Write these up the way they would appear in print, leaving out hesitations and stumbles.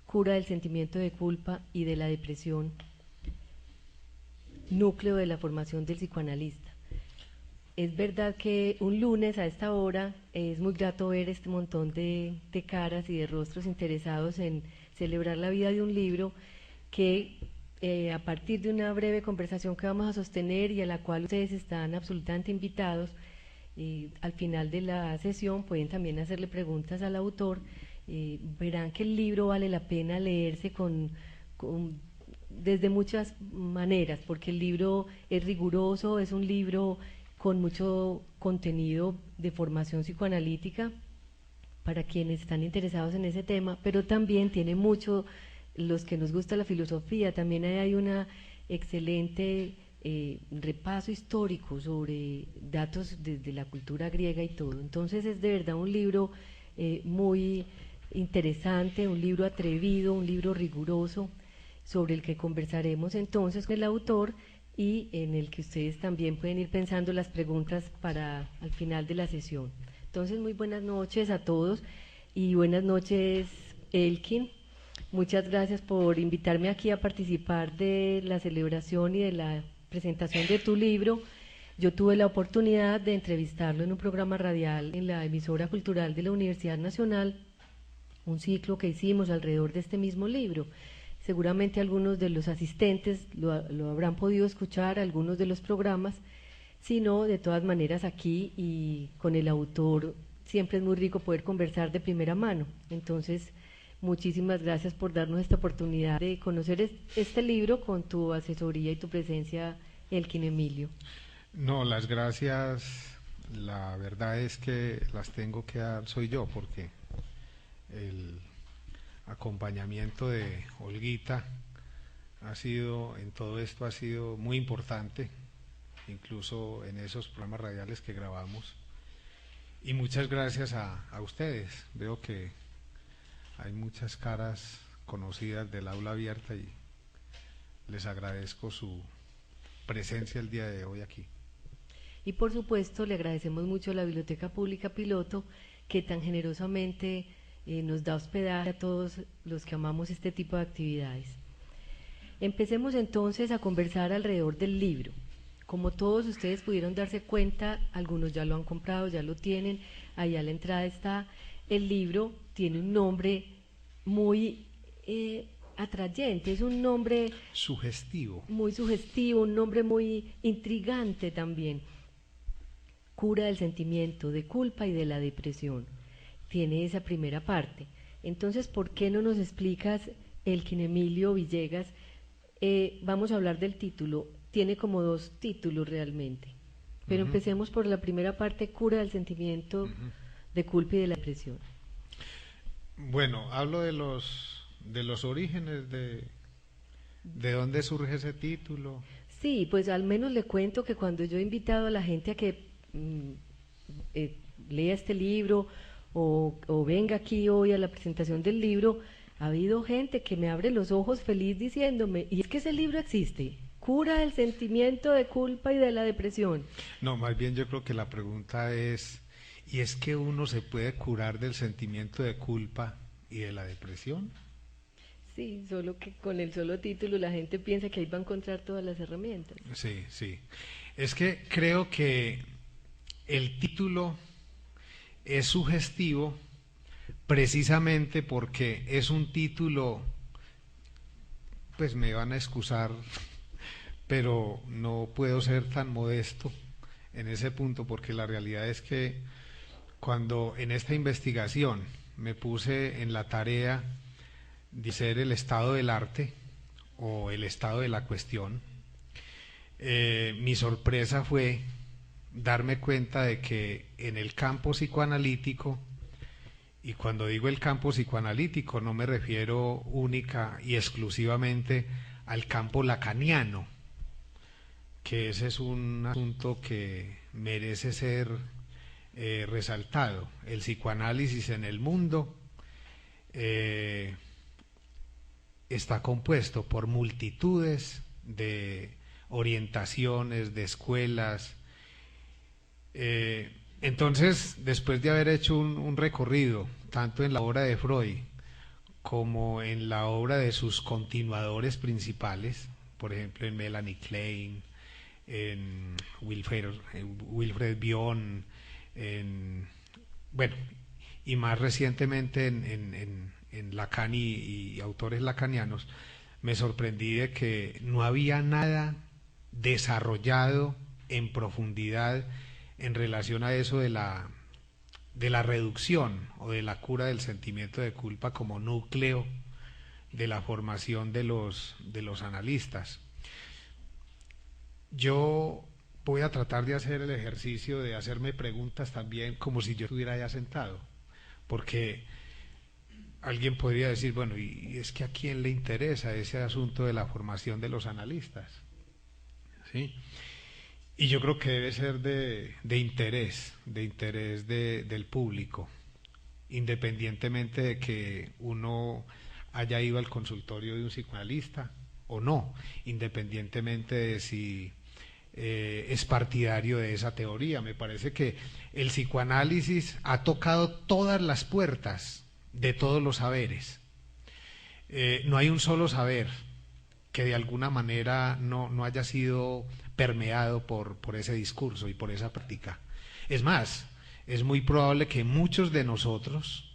Cura del sentimiento de culpa y de la depresión, núcleo de la formación del psicoanalista. Es verdad que un lunes a esta hora es muy grato ver este montón de caras y de rostros interesados en celebrar la vida de un libro que a partir de una breve conversación que vamos a sostener y a la cual ustedes están absolutamente invitados, al final de la sesión pueden también hacerle preguntas al autor. Verán que el libro vale la pena leerse desde muchas maneras, porque el libro es riguroso, es un libro con mucho contenido de formación psicoanalítica para quienes están interesados en ese tema, pero también tiene mucho, los que nos gusta la filosofía, también hay una excelente repaso histórico sobre datos de la cultura griega y todo. Entonces es de verdad un libro muy interesante, un libro atrevido, un libro riguroso, sobre el que conversaremos entonces con el autor y en el que ustedes también pueden ir pensando las preguntas para al final de la sesión. Entonces, muy buenas noches a todos y buenas noches, Elkin. Muchas gracias por invitarme aquí a participar de la celebración y de la presentación de tu libro. Yo tuve la oportunidad de entrevistarlo en un programa radial en la emisora cultural de la Universidad Nacional, un ciclo que hicimos alrededor de este mismo libro. Seguramente algunos de los asistentes lo habrán podido escuchar, algunos de los programas, si no, de todas maneras aquí y con el autor siempre es muy rico poder conversar de primera mano. Entonces, muchísimas gracias por darnos esta oportunidad de conocer este libro con tu asesoría y tu presencia, Elkin Emilio. No, las gracias, la verdad es que las tengo que dar soy yo, porque el acompañamiento de Olguita en todo esto ha sido muy importante, incluso en esos programas radiales que grabamos. Y muchas gracias a ustedes. Veo que hay muchas caras conocidas del aula abierta y les agradezco su presencia el día de hoy aquí. Y por supuesto le agradecemos mucho a la Biblioteca Pública Piloto, que tan generosamente nos da hospedaje a todos los que amamos este tipo de actividades. Empecemos entonces a conversar alrededor del libro. Como todos ustedes pudieron darse cuenta, algunos ya lo han comprado, ya lo tienen, allá a la entrada está. El libro tiene un nombre muy atrayente, es un nombre sugestivo, muy sugestivo, un nombre muy intrigante también. Cura del sentimiento de culpa y de la depresión. Tiene esa primera parte. Entonces, ¿por qué no nos explicas, Elkin Emilio Villegas? Vamos a hablar del título. Tiene como dos títulos realmente. Pero empecemos por la primera parte, cura del sentimiento de culpa y de la depresión. Bueno, hablo de los orígenes de dónde surge ese título. Sí, pues al menos le cuento que cuando yo he invitado a la gente a que lea este libro o venga aquí hoy a la presentación del libro, ha habido gente que me abre los ojos feliz diciéndome, y es que ese libro existe, cura el sentimiento de culpa y de la depresión. No, más bien yo creo que la pregunta es, ¿y es que uno se puede curar del sentimiento de culpa y de la depresión? Sí, solo que con el solo título la gente piensa que ahí va a encontrar todas las herramientas. Sí, sí. Es que creo que el título es sugestivo precisamente porque es un título, pues me van a excusar, pero no puedo ser tan modesto en ese punto, porque la realidad es que cuando en esta investigación me puse en la tarea de ser el estado del arte o el estado de la cuestión, mi sorpresa fue darme cuenta de que en el campo psicoanalítico, y cuando digo el campo psicoanalítico no me refiero única y exclusivamente al campo lacaniano, que ese es un asunto que merece ser resaltado. El psicoanálisis en el mundo está compuesto por multitudes de orientaciones, de escuelas. Entonces, después de haber hecho un recorrido, tanto en la obra de Freud como en la obra de sus continuadores principales, por ejemplo en Melanie Klein, en Wilfred Bion, bueno, y más recientemente en Lacan y autores lacanianos, me sorprendí de que no había nada desarrollado en profundidad en relación a eso de la reducción o de la cura del sentimiento de culpa como núcleo de la formación de los analistas. Yo voy a tratar de hacer el ejercicio de hacerme preguntas también como si yo estuviera ya sentado, porque alguien podría decir, bueno, y es que a quién le interesa ese asunto de la formación de los analistas, ¿sí? Y yo creo que debe ser de interés del público, independientemente de que uno haya ido al consultorio de un psicoanalista o no, independientemente de si es partidario de esa teoría. Me parece que el psicoanálisis ha tocado todas las puertas de todos los saberes. No hay un solo saber que de alguna manera no haya sido permeado por ese discurso y por esa práctica. Es más, es muy probable que muchos de nosotros,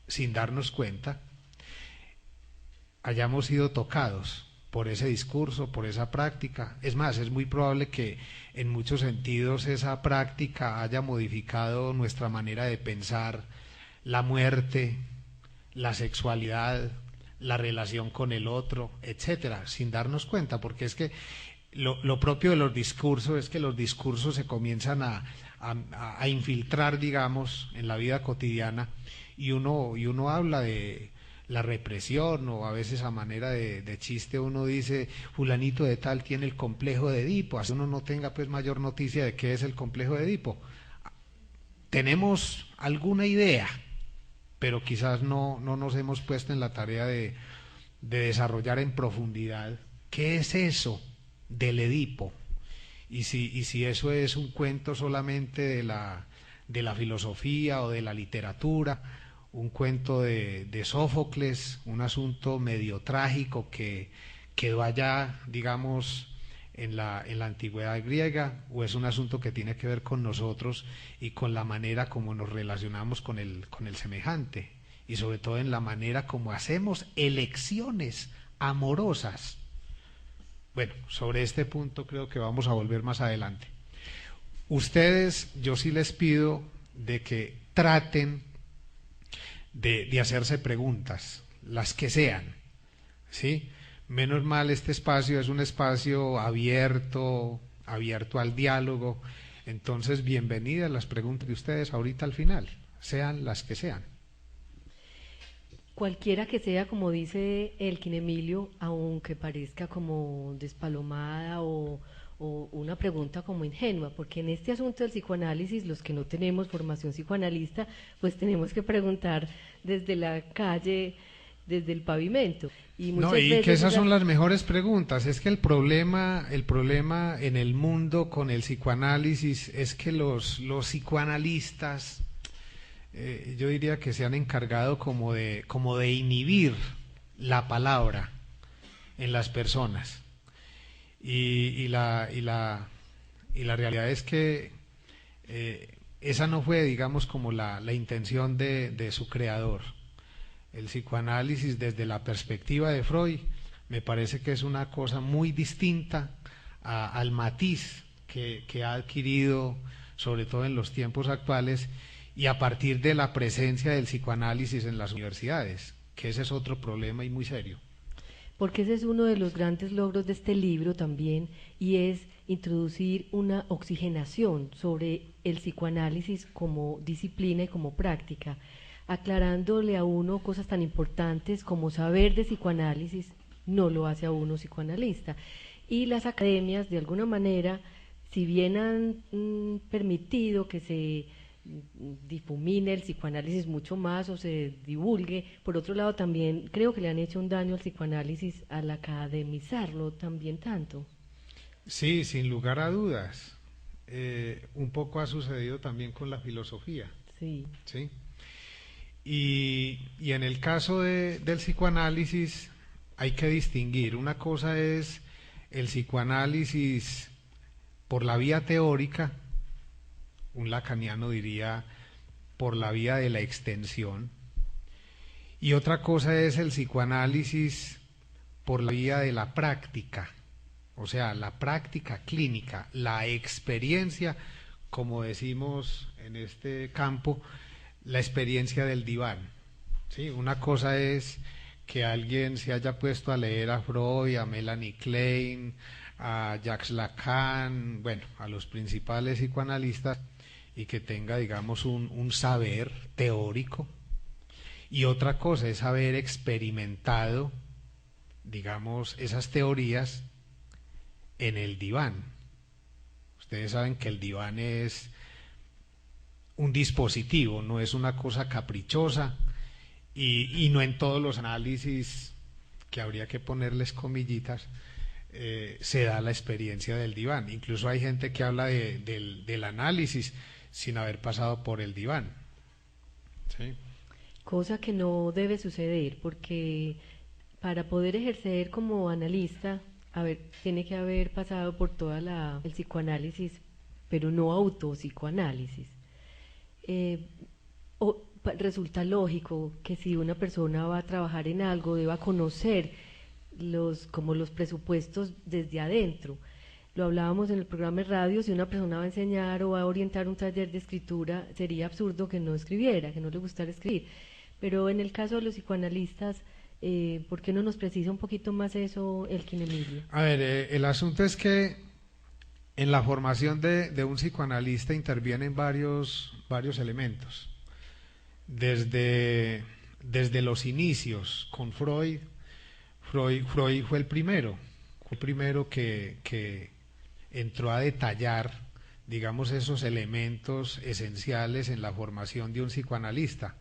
sin darnos cuenta, hayamos sido tocados por ese discurso, por esa práctica. Es más, es muy probable que en muchos sentidos esa práctica haya modificado nuestra manera de pensar la muerte, la sexualidad, la relación con el otro, etcétera, sin darnos cuenta, porque es que lo propio de los discursos es que los discursos se comienzan a infiltrar, digamos, en la vida cotidiana, y uno habla de la represión, o a veces a manera de chiste uno dice fulanito de tal tiene el complejo de Edipo, así uno no tenga pues mayor noticia de qué es el complejo de Edipo. Tenemos alguna idea, pero quizás no nos hemos puesto en la tarea de desarrollar en profundidad qué es eso del Edipo, y si eso es un cuento solamente de la filosofía o de la literatura, un cuento de Sófocles, un asunto medio trágico que quedó allá, digamos, en la antigüedad griega, o es un asunto que tiene que ver con nosotros y con la manera como nos relacionamos con el semejante, y sobre todo en la manera como hacemos elecciones amorosas. Bueno, sobre este punto creo que vamos a volver más adelante. Ustedes, yo sí les pido de que traten de hacerse preguntas, las que sean, ¿sí? Menos mal, este espacio es un espacio abierto al diálogo, entonces bienvenidas las preguntas de ustedes ahorita al final, sean las que sean. Cualquiera que sea, como dice Elkin Emilio, aunque parezca como despalomada o una pregunta como ingenua, porque en este asunto del psicoanálisis, los que no tenemos formación psicoanalista, pues tenemos que preguntar desde la calle, desde el pavimento. Y muchas veces que esas son las mejores preguntas. Es que el problema en el mundo con el psicoanálisis es que los psicoanalistas, yo diría que se han encargado como de inhibir la palabra en las personas, y la realidad es que esa no fue, digamos, como la intención de su creador. El psicoanálisis, desde la perspectiva de Freud, me parece que es una cosa muy distinta al matiz que ha adquirido, sobre todo en los tiempos actuales, y a partir de la presencia del psicoanálisis en las universidades, que ese es otro problema y muy serio. Porque ese es uno de los grandes logros de este libro también, y es introducir una oxigenación sobre el psicoanálisis como disciplina y como práctica, aclarándole a uno cosas tan importantes como saber de psicoanálisis no lo hace a uno psicoanalista. Y las academias, de alguna manera, si bien han permitido que se difumine el psicoanálisis mucho más o se divulgue, por otro lado también creo que le han hecho un daño al psicoanálisis al academizarlo también tanto. Sí, sin lugar a dudas. Un poco ha sucedido también con la filosofía. Sí. ¿Sí? Y Y en el caso del psicoanálisis hay que distinguir, una cosa es el psicoanálisis por la vía teórica, un lacaniano diría por la vía de la extensión, y otra cosa es el psicoanálisis por la vía de la práctica, o sea, la práctica clínica, la experiencia, como decimos en este campo, la experiencia del diván. ¿Sí? Una cosa es que alguien se haya puesto a leer a Freud, a Melanie Klein, a Jacques Lacan, bueno, a los principales psicoanalistas, y que tenga, digamos, un saber teórico, y otra cosa es haber experimentado, digamos, esas teorías en el diván. Ustedes saben que el diván es un dispositivo, no es una cosa caprichosa, y no en todos los análisis, que habría que ponerles comillitas, se da la experiencia del diván. Incluso hay gente que habla del análisis sin haber pasado por el diván. ¿Sí? Cosa que no debe suceder, porque para poder ejercer como analista, tiene que haber pasado por toda el psicoanálisis, pero no autopsicoanálisis. Resulta lógico que si una persona va a trabajar en algo, deba conocer como los presupuestos desde adentro. Lo hablábamos en el programa de radio, si una persona va a enseñar o va a orientar un taller de escritura, sería absurdo que no escribiera, que no le gustara escribir. Pero en el caso de los psicoanalistas, ¿por qué no nos precisa un poquito más eso, Elkin Emilio? A ver, el asunto es que en la formación de un psicoanalista intervienen varios elementos. Desde los inicios con Freud fue el primero que entró a detallar, digamos, esos elementos esenciales en la formación de un psicoanalista.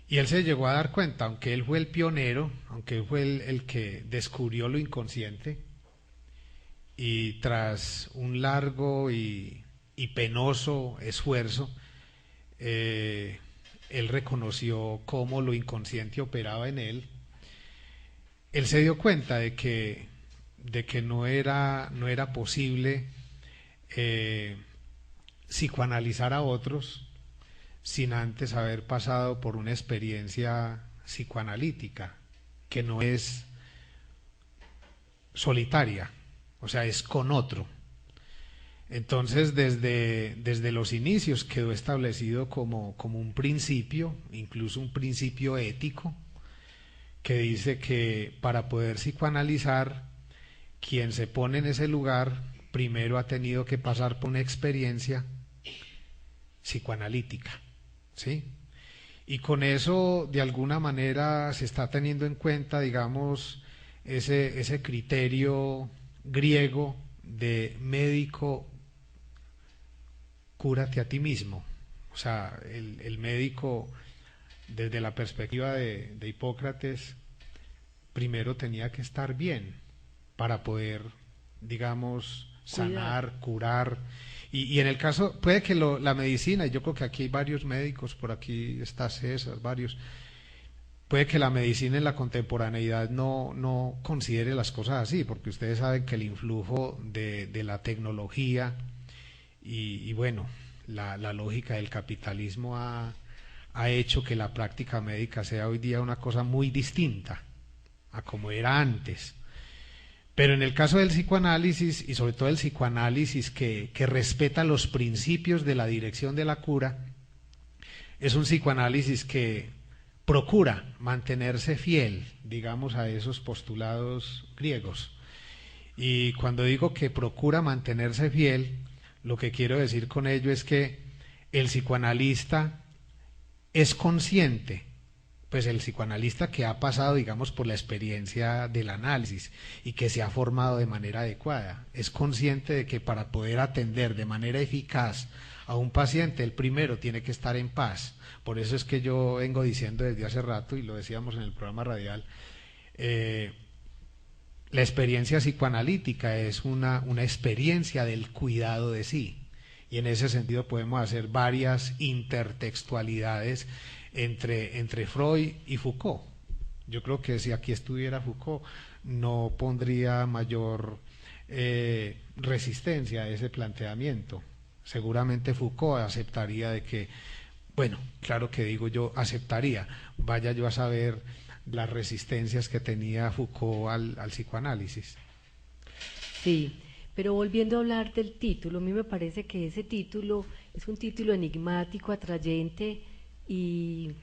Y él se llegó a dar cuenta, aunque él fue el pionero, aunque él fue el que descubrió lo inconsciente, y tras un largo y penoso esfuerzo, él reconoció cómo lo inconsciente operaba en él. Él se dio cuenta de que no era posible psicoanalizar a otros sin antes haber pasado por una experiencia psicoanalítica, que no es solitaria, o sea, es con otro. Entonces, desde los inicios quedó establecido como un principio, incluso un principio ético, que dice que para poder psicoanalizar, quien se pone en ese lugar primero ha tenido que pasar por una experiencia psicoanalítica, ¿sí? Y con eso, de alguna manera, se está teniendo en cuenta, digamos, ese criterio griego de médico, cúrate a ti mismo. O sea, el médico, desde la perspectiva de Hipócrates, primero tenía que estar bien para poder, digamos, sanar, curar. Y en el caso, puede que la medicina, y yo creo que aquí hay varios médicos, por aquí está César, varios, puede que la medicina en la contemporaneidad no considere las cosas así, porque ustedes saben que el influjo de la tecnología y bueno, la lógica del capitalismo ha hecho que la práctica médica sea hoy día una cosa muy distinta a como era antes. Pero en el caso del psicoanálisis, y sobre todo el psicoanálisis que respeta los principios de la dirección de la cura, es un psicoanálisis que procura mantenerse fiel, digamos, a esos postulados griegos. Y cuando digo que procura mantenerse fiel, lo que quiero decir con ello es que el psicoanalista es consciente, pues el psicoanalista que ha pasado, digamos, por la experiencia del análisis y que se ha formado de manera adecuada, es consciente de que para poder atender de manera eficaz a un paciente, el primero tiene que estar en paz. Por eso es que yo vengo diciendo desde hace rato, y lo decíamos en el programa radial, la experiencia psicoanalítica es una experiencia del cuidado de sí, y en ese sentido podemos hacer varias intertextualidades entre Freud y Foucault. Yo creo que si aquí estuviera Foucault no pondría mayor resistencia a ese planteamiento. Seguramente Foucault aceptaría de que, bueno, claro que digo yo, aceptaría, vaya yo a saber las resistencias que tenía Foucault al psicoanálisis. Sí, pero volviendo a hablar del título, a mí me parece que ese título es un título enigmático, atrayente y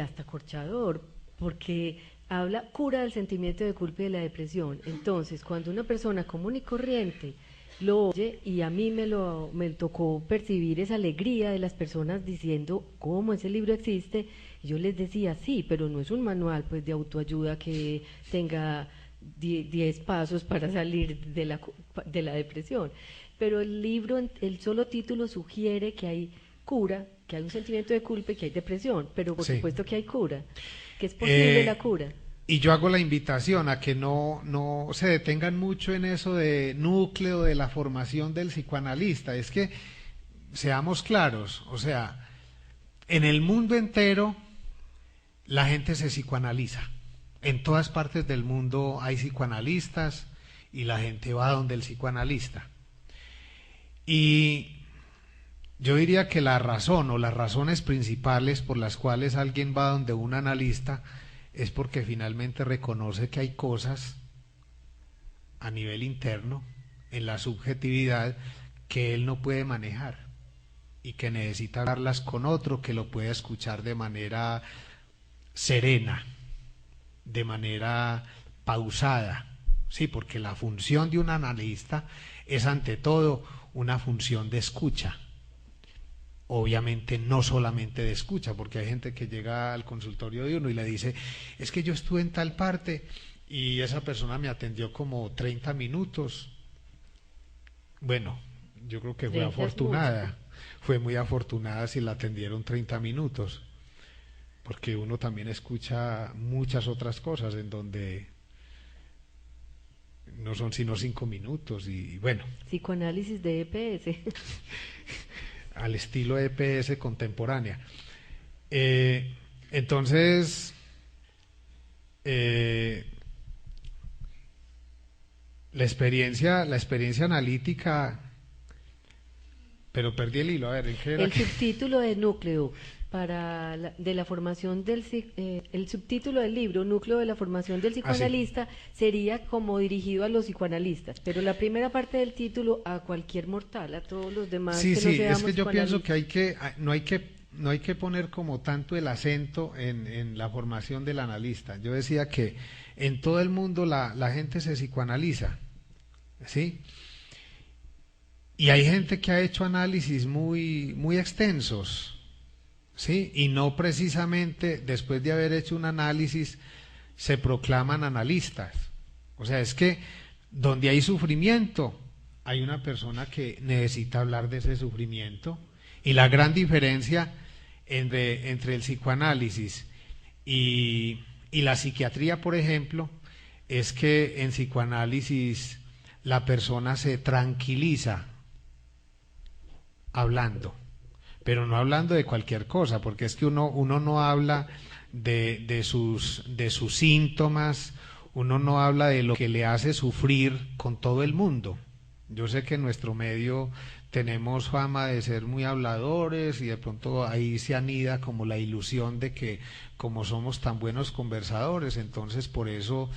hasta corchador, porque habla cura del sentimiento de culpa y de la depresión. Entonces, cuando una persona común y corriente lo oye, y a mí me tocó percibir esa alegría de las personas diciendo cómo ese libro existe, y yo les decía, sí, pero no es un manual pues de autoayuda que tenga 10 pasos para salir de la depresión, pero el libro, el solo título sugiere que hay cura, que hay un sentimiento de culpa y que hay depresión, pero por Sí. supuesto que hay cura, que es posible la cura. Y yo hago la invitación a que no se detengan mucho en eso de núcleo de la formación del psicoanalista. Es que seamos claros, o sea, en el mundo entero la gente se psicoanaliza. En todas partes del mundo hay psicoanalistas y la gente va donde el psicoanalista. Y yo diría que la razón o las razones principales por las cuales alguien va donde un analista es porque finalmente reconoce que hay cosas a nivel interno, en la subjetividad, que él no puede manejar y que necesita hablarlas con otro que lo pueda escuchar de manera serena, de manera pausada, sí, porque la función de un analista es ante todo una función de escucha. Obviamente no solamente de escucha, porque hay gente que llega al consultorio de uno y le dice, es que yo estuve en tal parte y esa persona me atendió como 30 minutos. Bueno, yo creo que fue afortunada, fue muy afortunada si la atendieron 30 minutos, porque uno también escucha muchas otras cosas en donde no son sino 5 minutos y bueno. Psicoanálisis de EPS. Al estilo EPS contemporánea. Entonces, la experiencia analítica, pero perdí el hilo, a ver, ¿en qué era? El subtítulo de núcleo de la formación el subtítulo del libro, núcleo de la formación del psicoanalista, sería como dirigido a los psicoanalistas, pero la primera parte del título a cualquier mortal, a todos los demás sí, que no sí, seamos es que yo pienso que no hay que poner como tanto el acento en la formación del analista. Yo decía que en todo el mundo la gente se psicoanaliza, ¿sí? Y hay gente que ha hecho análisis muy extensos, ¿sí? Y no precisamente después de haber hecho un análisis se proclaman analistas. O sea, es que donde hay sufrimiento hay una persona que necesita hablar de ese sufrimiento, y la gran diferencia entre el psicoanálisis y la psiquiatría, por ejemplo, es que en psicoanálisis la persona se tranquiliza hablando, pero no hablando de cualquier cosa, porque es que uno no habla de sus síntomas, uno no habla de lo que le hace sufrir con todo el mundo. Yo sé que en nuestro medio tenemos fama de ser muy habladores y de pronto ahí se anida como la ilusión de que como somos tan buenos conversadores, entonces por eso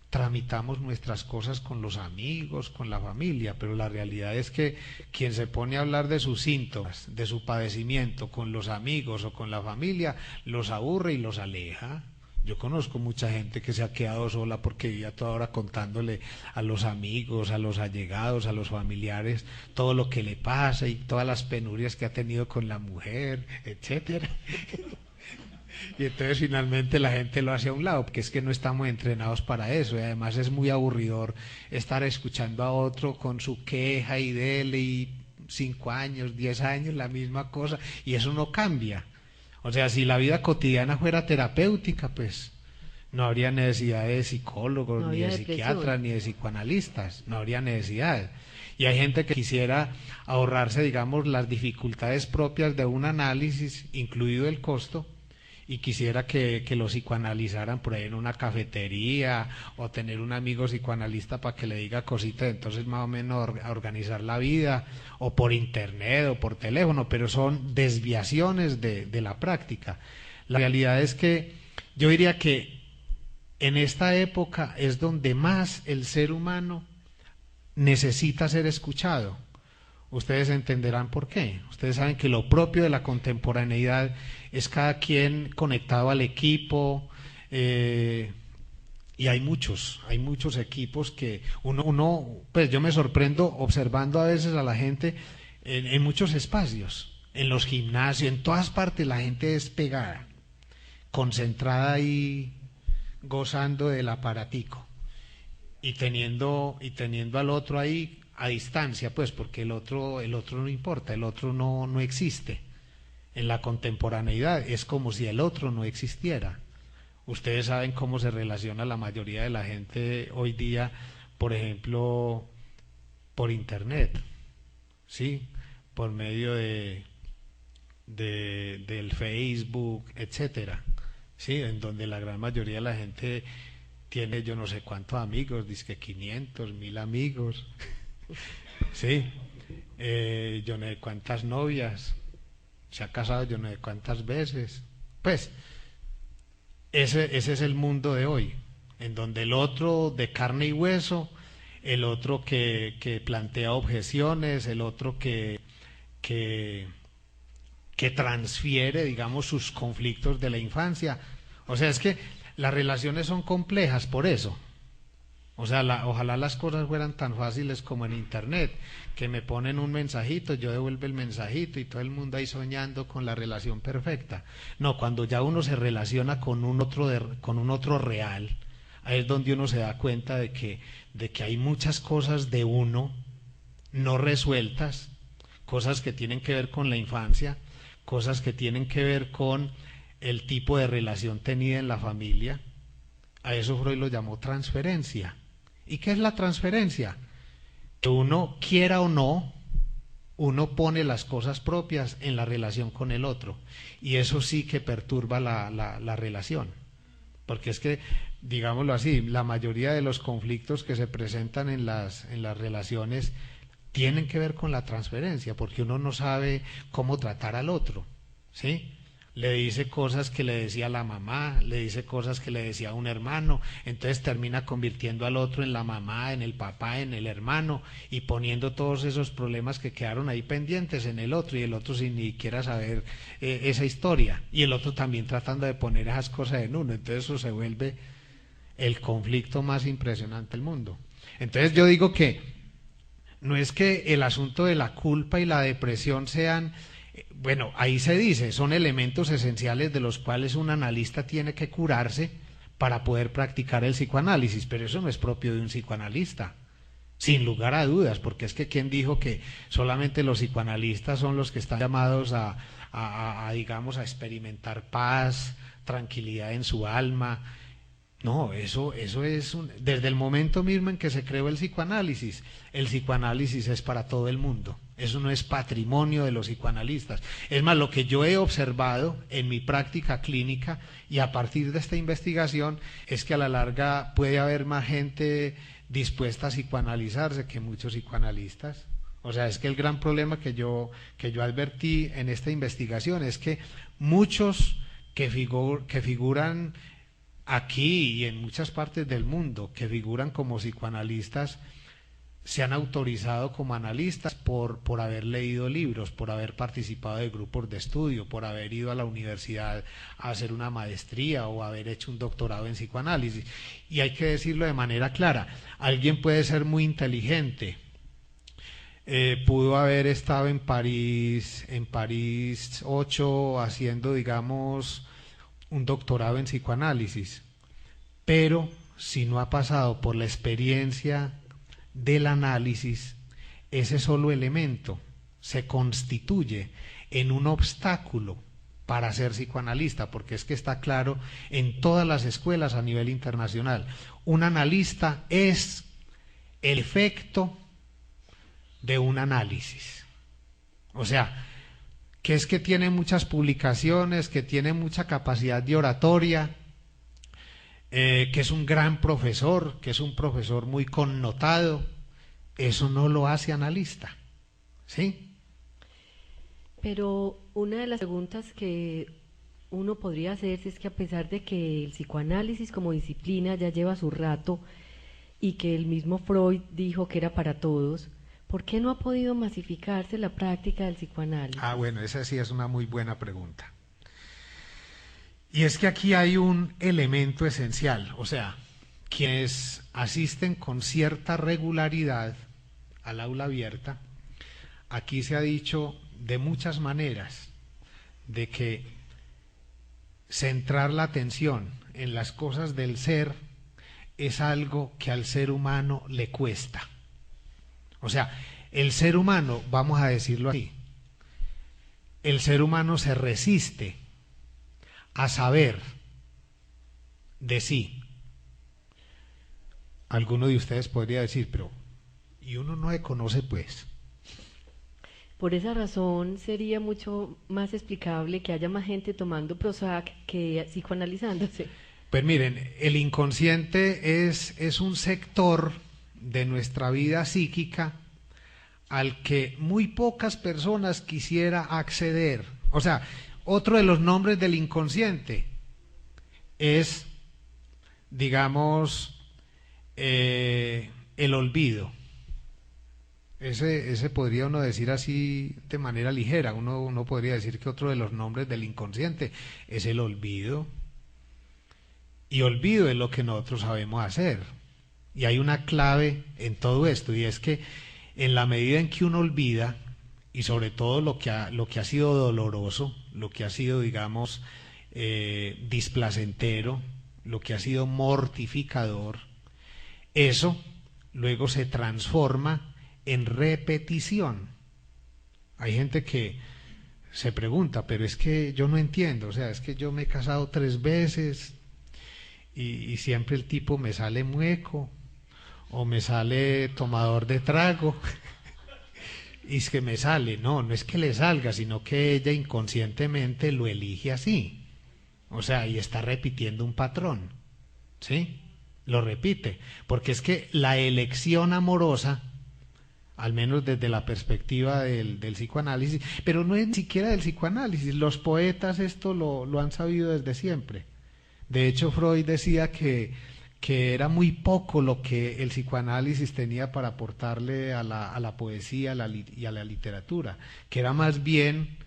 tramitamos nuestras cosas con los amigos, con la familia, pero la realidad es que quien se pone a hablar de sus síntomas, de su padecimiento con los amigos o con la familia, los aburre y los aleja. Yo conozco mucha gente que se ha quedado sola porque vivía toda hora contándole a los amigos, a los allegados, a los familiares, todo lo que le pasa y todas las penurias que ha tenido con la mujer, etcétera. Y entonces finalmente la gente lo hace a un lado, porque es que no estamos entrenados para eso, y además es muy aburridor estar escuchando a otro con su queja y dele y 5 años, 10 años, la misma cosa, y eso no cambia. O sea, si la vida cotidiana fuera terapéutica, pues no habría necesidad de psicólogos, ni de psiquiatras, ni de psicoanalistas, no habría necesidad. Y hay gente que quisiera ahorrarse, digamos, las dificultades propias de un análisis, incluido el costo, y quisiera que lo psicoanalizaran por ahí en una cafetería o tener un amigo psicoanalista para que le diga cositas, entonces más o menos a organizar la vida, o por internet o por teléfono, pero son desviaciones de la práctica. La realidad es que yo diría que en esta época es donde más el ser humano necesita ser escuchado. Ustedes entenderán por qué. Ustedes saben que lo propio de la contemporaneidad es cada quien conectado al equipo, y hay muchos equipos que pues yo me sorprendo observando a veces a la gente en muchos espacios, en los gimnasios, en todas partes la gente es pegada, concentrada ahí, gozando del aparatico y teniendo al otro ahí a distancia, pues porque el otro no importa, el otro no existe. En la contemporaneidad es como si el otro no existiera. Ustedes saben cómo se relaciona la mayoría de la gente hoy día, por ejemplo, por internet, ¿sí? Por medio del Facebook, etcétera, ¿sí? En donde la gran mayoría de la gente tiene yo no sé cuántos amigos, dice 500, 1000 amigos, ¿sí? Yo no sé cuántas novias, se ha casado yo no sé cuántas veces. Pues ese es el mundo de hoy, en donde el otro de carne y hueso, el otro que plantea objeciones, el otro que transfiere, digamos, sus conflictos de la infancia. O sea, es que las relaciones son complejas por eso. O sea, ojalá las cosas fueran tan fáciles como en internet, que me ponen un mensajito, yo devuelvo el mensajito y todo el mundo ahí soñando con la relación perfecta. No, cuando ya uno se relaciona con un otro real, ahí es donde uno se da cuenta de que hay muchas cosas de uno no resueltas, cosas que tienen que ver con la infancia, cosas que tienen que ver con el tipo de relación tenida en la familia. A eso Freud lo llamó transferencia. ¿Y qué es la transferencia? Que uno quiera o no, uno pone las cosas propias en la relación con el otro, y eso sí que perturba la relación, porque es que, digámoslo así, la mayoría de los conflictos que se presentan en las relaciones tienen que ver con la transferencia, porque uno no sabe cómo tratar al otro, ¿sí? Le dice cosas que le decía la mamá, le dice cosas que le decía un hermano, entonces termina convirtiendo al otro en la mamá, en el papá, en el hermano, y poniendo todos esos problemas que quedaron ahí pendientes en el otro, y el otro sin ni siquiera saber esa historia, y el otro también tratando de poner esas cosas en uno. Entonces eso se vuelve el conflicto más impresionante del mundo. Entonces yo digo que no es que el asunto de la culpa y la depresión sean, bueno, ahí se dice, son elementos esenciales de los cuales un analista tiene que curarse para poder practicar el psicoanálisis, pero eso no es propio de un psicoanalista, sin lugar a dudas, porque es que ¿quién dijo que solamente los psicoanalistas son los que están llamados digamos, a experimentar paz, tranquilidad en su alma? No, eso es desde el momento mismo en que se creó el psicoanálisis es para todo el mundo. Eso no es patrimonio de los psicoanalistas. Es más, lo que yo he observado en mi práctica clínica y a partir de esta investigación es que a la larga puede haber más gente dispuesta a psicoanalizarse que muchos psicoanalistas. O sea, es que el gran problema que yo advertí en esta investigación es que muchos que figuran aquí y en muchas partes del mundo, que figuran como psicoanalistas, se han autorizado como analistas por haber leído libros, por haber participado de grupos de estudio, por haber ido a la universidad a hacer una maestría o haber hecho un doctorado en psicoanálisis. Y hay que decirlo de manera clara, alguien puede ser muy inteligente, pudo haber estado en París 8 haciendo, digamos, un doctorado en psicoanálisis, pero si no ha pasado por la experiencia del análisis, ese solo elemento se constituye en un obstáculo para ser psicoanalista, porque es que está claro en todas las escuelas a nivel internacional, un analista es el efecto de un análisis. O sea, que es que tiene muchas publicaciones, que tiene mucha capacidad de oratoria, que es un gran profesor, que es un profesor muy connotado, eso no lo hace analista, ¿sí? Pero una de las preguntas que uno podría hacerse es que a pesar de que el psicoanálisis como disciplina ya lleva su rato y que el mismo Freud dijo que era para todos, ¿por qué no ha podido masificarse la práctica del psicoanálisis? Ah, bueno, esa sí es una muy buena pregunta. Y es que aquí hay un elemento esencial, o sea, quienes asisten con cierta regularidad al aula abierta, aquí se ha dicho de muchas maneras de que centrar la atención en las cosas del ser es algo que al ser humano le cuesta. O sea, el ser humano, vamos a decirlo así, el ser humano se resiste a saber de sí. Alguno de ustedes podría decir, pero ¿y uno no se conoce pues? Por esa razón sería mucho más explicable que haya más gente tomando Prozac que psicoanalizándose. Pues miren, el inconsciente es un sector de nuestra vida psíquica al que muy pocas personas quisiera acceder. O sea, otro de los nombres del inconsciente es, digamos, el olvido. Ese podría uno decir así de manera ligera. Uno podría decir que otro de los nombres del inconsciente es el olvido. Y olvido es lo que nosotros sabemos hacer. Y hay una clave en todo esto, y es que en la medida en que uno olvida, y sobre todo lo que ha sido doloroso, lo que ha sido, digamos, displacentero, lo que ha sido mortificador, eso luego se transforma en repetición. Hay gente que se pregunta, pero es que yo no entiendo, o sea, es que yo me he casado 3 veces y siempre el tipo me sale mueco o me sale tomador de trago. Y es que me sale, no es que le salga, sino que ella inconscientemente lo elige así. O sea, y está repitiendo un patrón, ¿sí? Lo repite, porque es que la elección amorosa, al menos desde la perspectiva del psicoanálisis, pero no es ni siquiera del psicoanálisis, los poetas esto lo han sabido desde siempre. De hecho, Freud decía que era muy poco lo que el psicoanálisis tenía para aportarle a la poesía y a la literatura, que era más bien,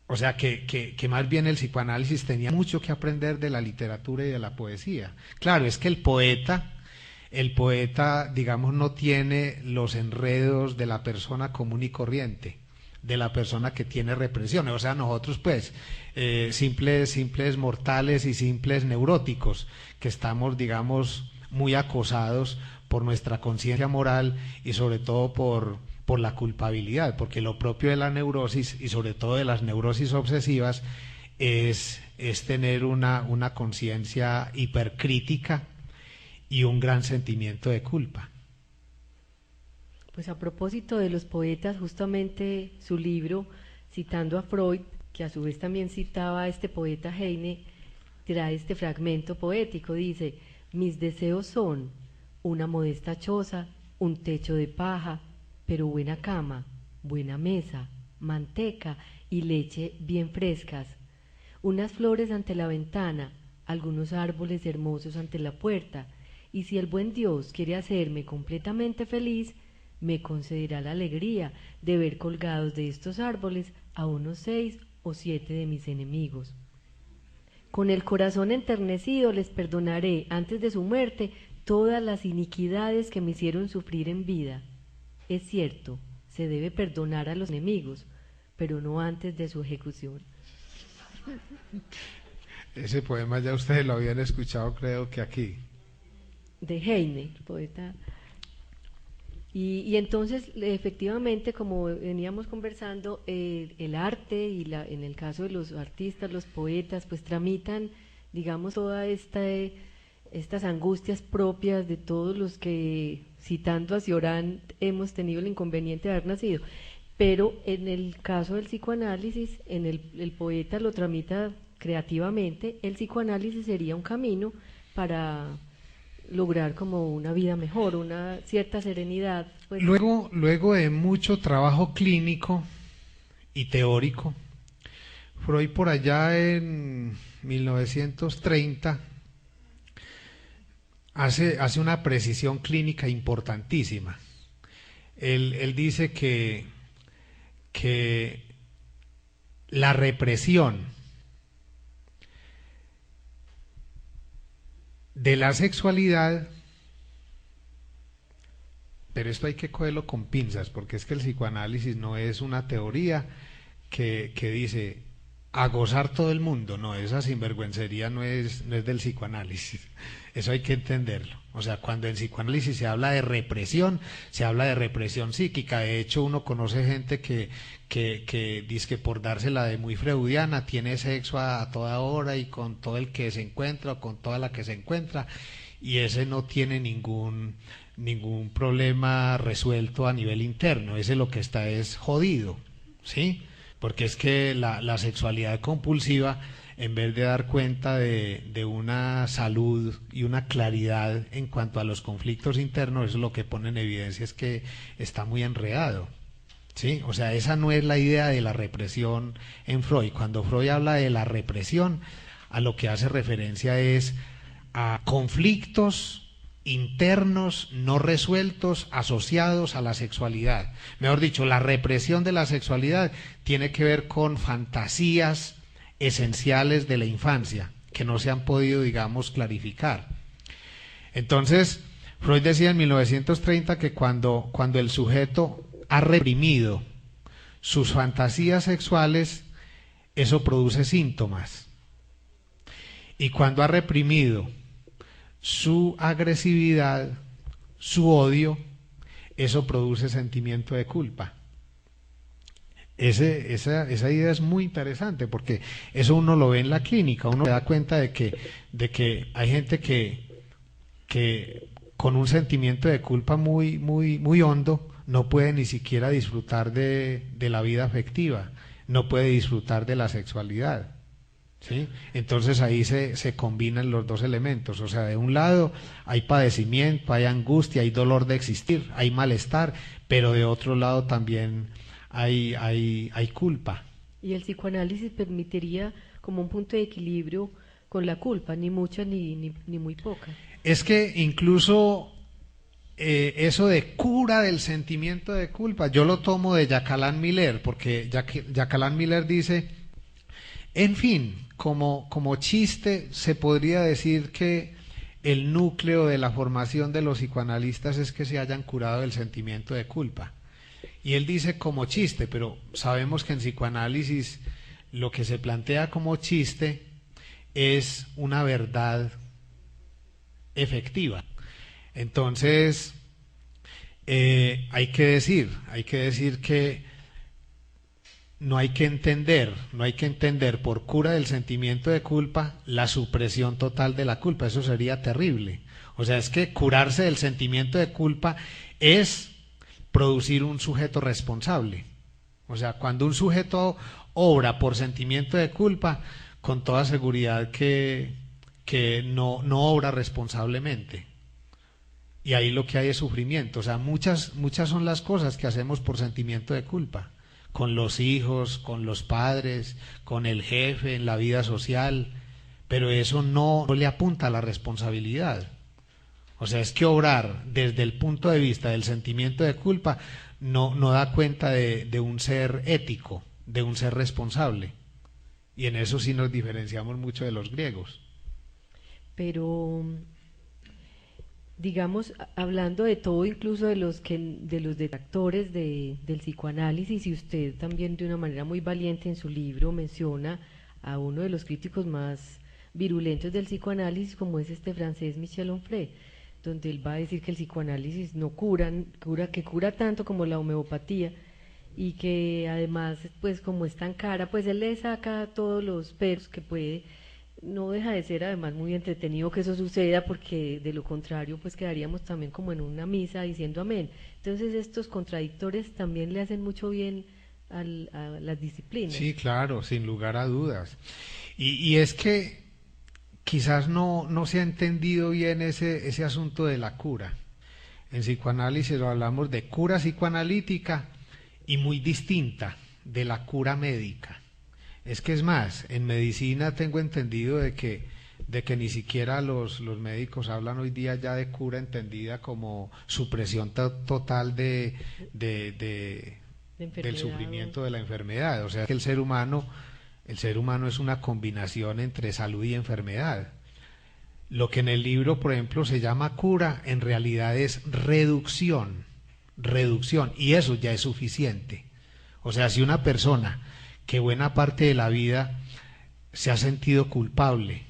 o sea, que más bien el psicoanálisis tenía mucho que aprender de la literatura y de la poesía. Claro, es que el poeta, digamos, no tiene los enredos de la persona común y corriente, de la persona que tiene represiones. O sea, nosotros pues, simples mortales y simples neuróticos, que estamos, digamos, muy acosados por nuestra conciencia moral y sobre todo por la culpabilidad, porque lo propio de la neurosis y sobre todo de las neurosis obsesivas es tener una conciencia hipercrítica y un gran sentimiento de culpa. Pues a propósito de los poetas, justamente su libro, citando a Freud, que a su vez también citaba a este poeta Heine, trae este fragmento poético, dice: mis deseos son una modesta choza, un techo de paja, pero buena cama, buena mesa, manteca y leche bien frescas, unas flores ante la ventana, algunos árboles hermosos ante la puerta, y si el buen Dios quiere hacerme completamente feliz, me concederá la alegría de ver colgados de estos árboles a unos 6 o 7 de mis enemigos. Con el corazón enternecido les perdonaré antes de su muerte todas las iniquidades que me hicieron sufrir en vida. Es cierto, se debe perdonar a los enemigos, pero no antes de su ejecución. Ese poema ya ustedes lo habían escuchado, creo que aquí. De Heine, poeta. Y entonces, efectivamente, como veníamos conversando, el arte y en el caso de los artistas, los poetas, pues tramitan, digamos, todas estas angustias propias de todos los que citando a Cioran, hemos tenido el inconveniente de haber nacido. Pero en el caso del psicoanálisis, el poeta lo tramita creativamente, el psicoanálisis sería un camino para lograr como una vida mejor, una cierta serenidad. Pues. Luego de mucho trabajo clínico y teórico, Freud por allá en 1930 hace una precisión clínica importantísima. Él dice que la represión de la sexualidad, pero esto hay que cogerlo con pinzas, porque es que el psicoanálisis no es una teoría que dice a gozar todo el mundo, no, esa sinvergüencería no es del psicoanálisis, eso hay que entenderlo. O sea, cuando en psicoanálisis se habla de represión, se habla de represión psíquica. De hecho, uno conoce gente que dice que por dársela de muy freudiana tiene sexo a toda hora y con todo el que se encuentra o con toda la que se encuentra, y ese no tiene ningún problema resuelto a nivel interno, ese lo que está es jodido, ¿sí? Porque es que la sexualidad compulsiva, en vez de dar cuenta de una salud y una claridad en cuanto a los conflictos internos, eso lo que pone en evidencia es que está muy enredado, ¿sí? O sea, esa no es la idea de la represión en Freud. Cuando Freud habla de la represión, a lo que hace referencia es a conflictos internos no resueltos asociados a la sexualidad. Mejor dicho, la represión de la sexualidad tiene que ver con fantasías esenciales de la infancia que no se han podido, digamos, clarificar. Entonces, Freud decía en 1930 que cuando el sujeto ha reprimido sus fantasías sexuales, eso produce síntomas. Y cuando ha reprimido su agresividad, su odio, eso produce sentimiento de culpa. Esa idea es muy interesante, porque eso uno lo ve en la clínica, uno se da cuenta de que hay gente que con un sentimiento de culpa muy hondo no puede ni siquiera disfrutar de la vida afectiva, no puede disfrutar de la sexualidad, ¿sí? Entonces ahí se combinan los dos elementos. O sea, de un lado hay padecimiento, hay angustia, hay dolor de existir, hay malestar, pero de otro lado también hay culpa. Y el psicoanálisis permitiría como un punto de equilibrio con la culpa, ni mucha ni muy poca. Es que incluso eso de cura del sentimiento de culpa, yo lo tomo de Jacques Miller, porque Jacques Miller dice, en fin, como chiste, se podría decir que el núcleo de la formación de los psicoanalistas es que se hayan curado del sentimiento de culpa. Y él dice como chiste, pero sabemos que en psicoanálisis lo que se plantea como chiste es una verdad efectiva. Entonces, hay que decir que no hay que entender por cura del sentimiento de culpa la supresión total de la culpa. Eso sería terrible. O sea, es que curarse del sentimiento de culpa es producir un sujeto responsable. O sea, cuando un sujeto obra por sentimiento de culpa, con toda seguridad que no obra responsablemente. Y ahí lo que hay es sufrimiento. O sea, muchas son las cosas que hacemos por sentimiento de culpa. Con los hijos, con los padres, con el jefe, en la vida social. Pero eso no le apunta a la responsabilidad. O sea, es que obrar desde el punto de vista del sentimiento de culpa no da cuenta de un ser ético, de un ser responsable. Y en eso sí nos diferenciamos mucho de los griegos. Pero, digamos, hablando de todo, incluso de los detractores del psicoanálisis, y usted también de una manera muy valiente en su libro menciona a uno de los críticos más virulentos del psicoanálisis, como es este francés Michel Onfray, donde él va a decir que el psicoanálisis no cura tanto como la homeopatía, y que además, pues como es tan cara, pues él le saca todos los peros que puede no deja de ser además muy entretenido que eso suceda, porque de lo contrario pues quedaríamos también como en una misa diciendo amén. Entonces estos contradictores también le hacen mucho bien a las disciplinas. Sí, claro, sin lugar a dudas. Y es que quizás no se ha entendido bien ese asunto de la cura. En psicoanálisis hablamos de cura psicoanalítica y muy distinta de la cura médica. Es que es más, en medicina tengo entendido de que ni siquiera los médicos hablan hoy día ya de cura entendida como supresión total De del enfermedad sufrimiento de la enfermedad. O sea que el ser humano es una combinación entre salud y enfermedad. Lo que en el libro, por ejemplo, se llama cura, en realidad es reducción, y eso ya es suficiente. O sea, si una persona que buena parte de la vida se ha sentido culpable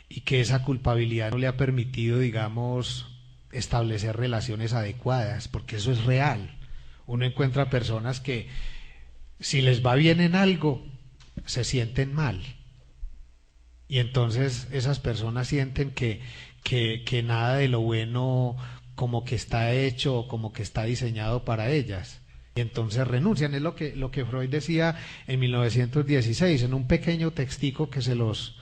y que esa culpabilidad no le ha permitido, digamos, establecer relaciones adecuadas, porque eso es real. Uno encuentra personas que si les va bien en algo, se sienten mal. Y entonces esas personas sienten que nada de lo bueno como que está hecho o como que está diseñado para ellas. Y entonces renuncian. Es lo que Freud decía en 1916, en un pequeño textico que se los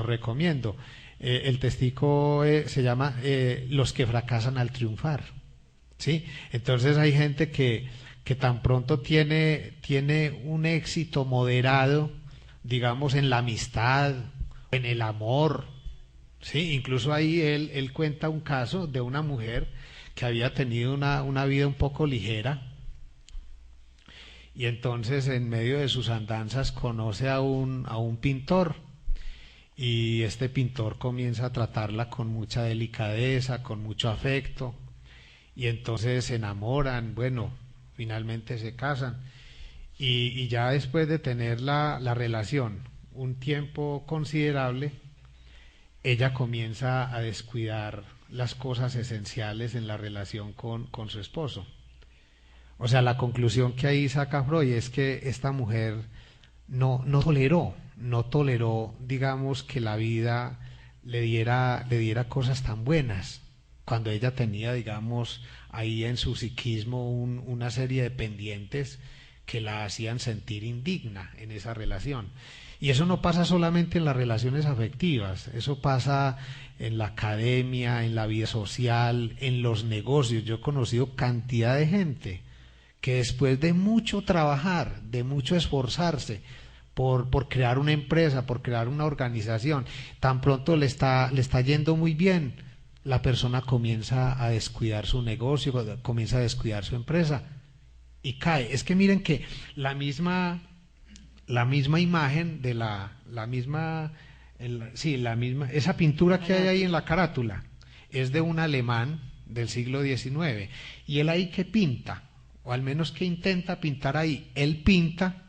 recomiendo. El textico se llama Los que fracasan al triunfar. ¿Sí? Entonces hay gente que tan pronto tiene un éxito moderado, digamos, en la amistad, en el amor, ¿sí? Incluso ahí él cuenta un caso de una mujer que había tenido una vida un poco ligera, y entonces en medio de sus andanzas conoce a un pintor, y este pintor comienza a tratarla con mucha delicadeza, con mucho afecto, y entonces se enamoran, bueno, finalmente se casan, y ya después de tener la relación un tiempo considerable, ella comienza a descuidar las cosas esenciales en la relación con su esposo. O sea, la conclusión que ahí saca Freud es que esta mujer no toleró, digamos, que la vida le diera cosas tan buenas, cuando ella tenía, digamos, ahí en su psiquismo una serie de pendientes que la hacían sentir indigna en esa relación. Y eso no pasa solamente en las relaciones afectivas, eso pasa en la academia, en la vida social, en los negocios. Yo he conocido cantidad de gente que después de mucho trabajar, de mucho esforzarse por crear una empresa, por crear una organización, tan pronto le está yendo muy bien, la persona comienza a descuidar su negocio, comienza a descuidar su empresa y cae. Es que miren que la misma imagen de esa pintura que hay ahí en la carátula es de un alemán del siglo XIX, y él ahí que pinta, o al menos que intenta pintar ahí, él pinta,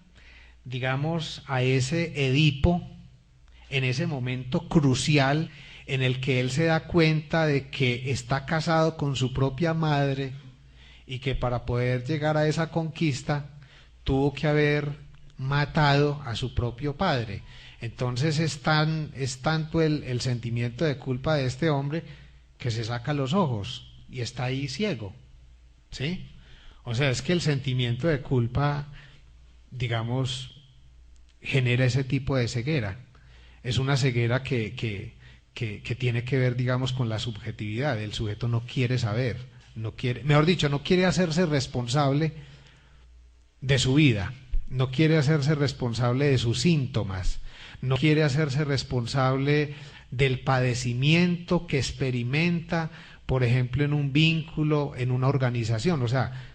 digamos, a ese Edipo en ese momento crucial en el que él se da cuenta de que está casado con su propia madre, y que para poder llegar a esa conquista tuvo que haber matado a su propio padre. Entonces es tanto el sentimiento de culpa de este hombre que se saca los ojos y está ahí ciego, ¿sí? O sea, es que el sentimiento de culpa, digamos, genera ese tipo de ceguera. Es una ceguera que tiene que ver, digamos, con la subjetividad. El sujeto no quiere saber, mejor dicho, no quiere hacerse responsable de su vida, no quiere hacerse responsable de sus síntomas, no quiere hacerse responsable del padecimiento que experimenta, por ejemplo, en un vínculo, en una organización. O sea,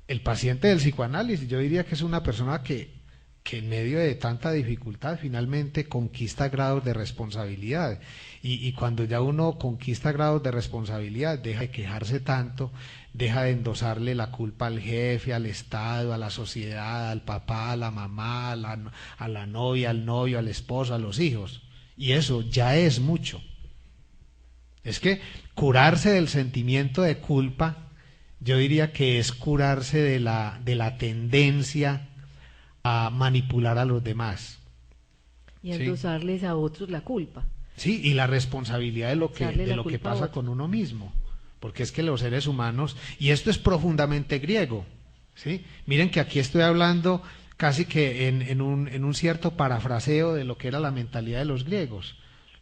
el paciente del psicoanálisis, yo diría que es una persona que en medio de tanta dificultad finalmente conquista grados de responsabilidad, y cuando ya uno conquista grados de responsabilidad, deja de quejarse tanto, deja de endosarle la culpa al jefe, al Estado, a la sociedad, al papá, a la mamá, a la novia, al novio, al esposo, a los hijos, y eso ya es mucho. Es que curarse del sentimiento de culpa, yo diría que es curarse de la tendencia a manipular a los demás. Y Sí. endosarles a otros la culpa. Sí, y la responsabilidad Echarle de la lo que culpa a pasa otro. con uno mismo, porque es que los seres humanos, y esto es profundamente griego, ¿sí? Miren que aquí estoy hablando casi que en un cierto parafraseo de lo que era la mentalidad de los griegos.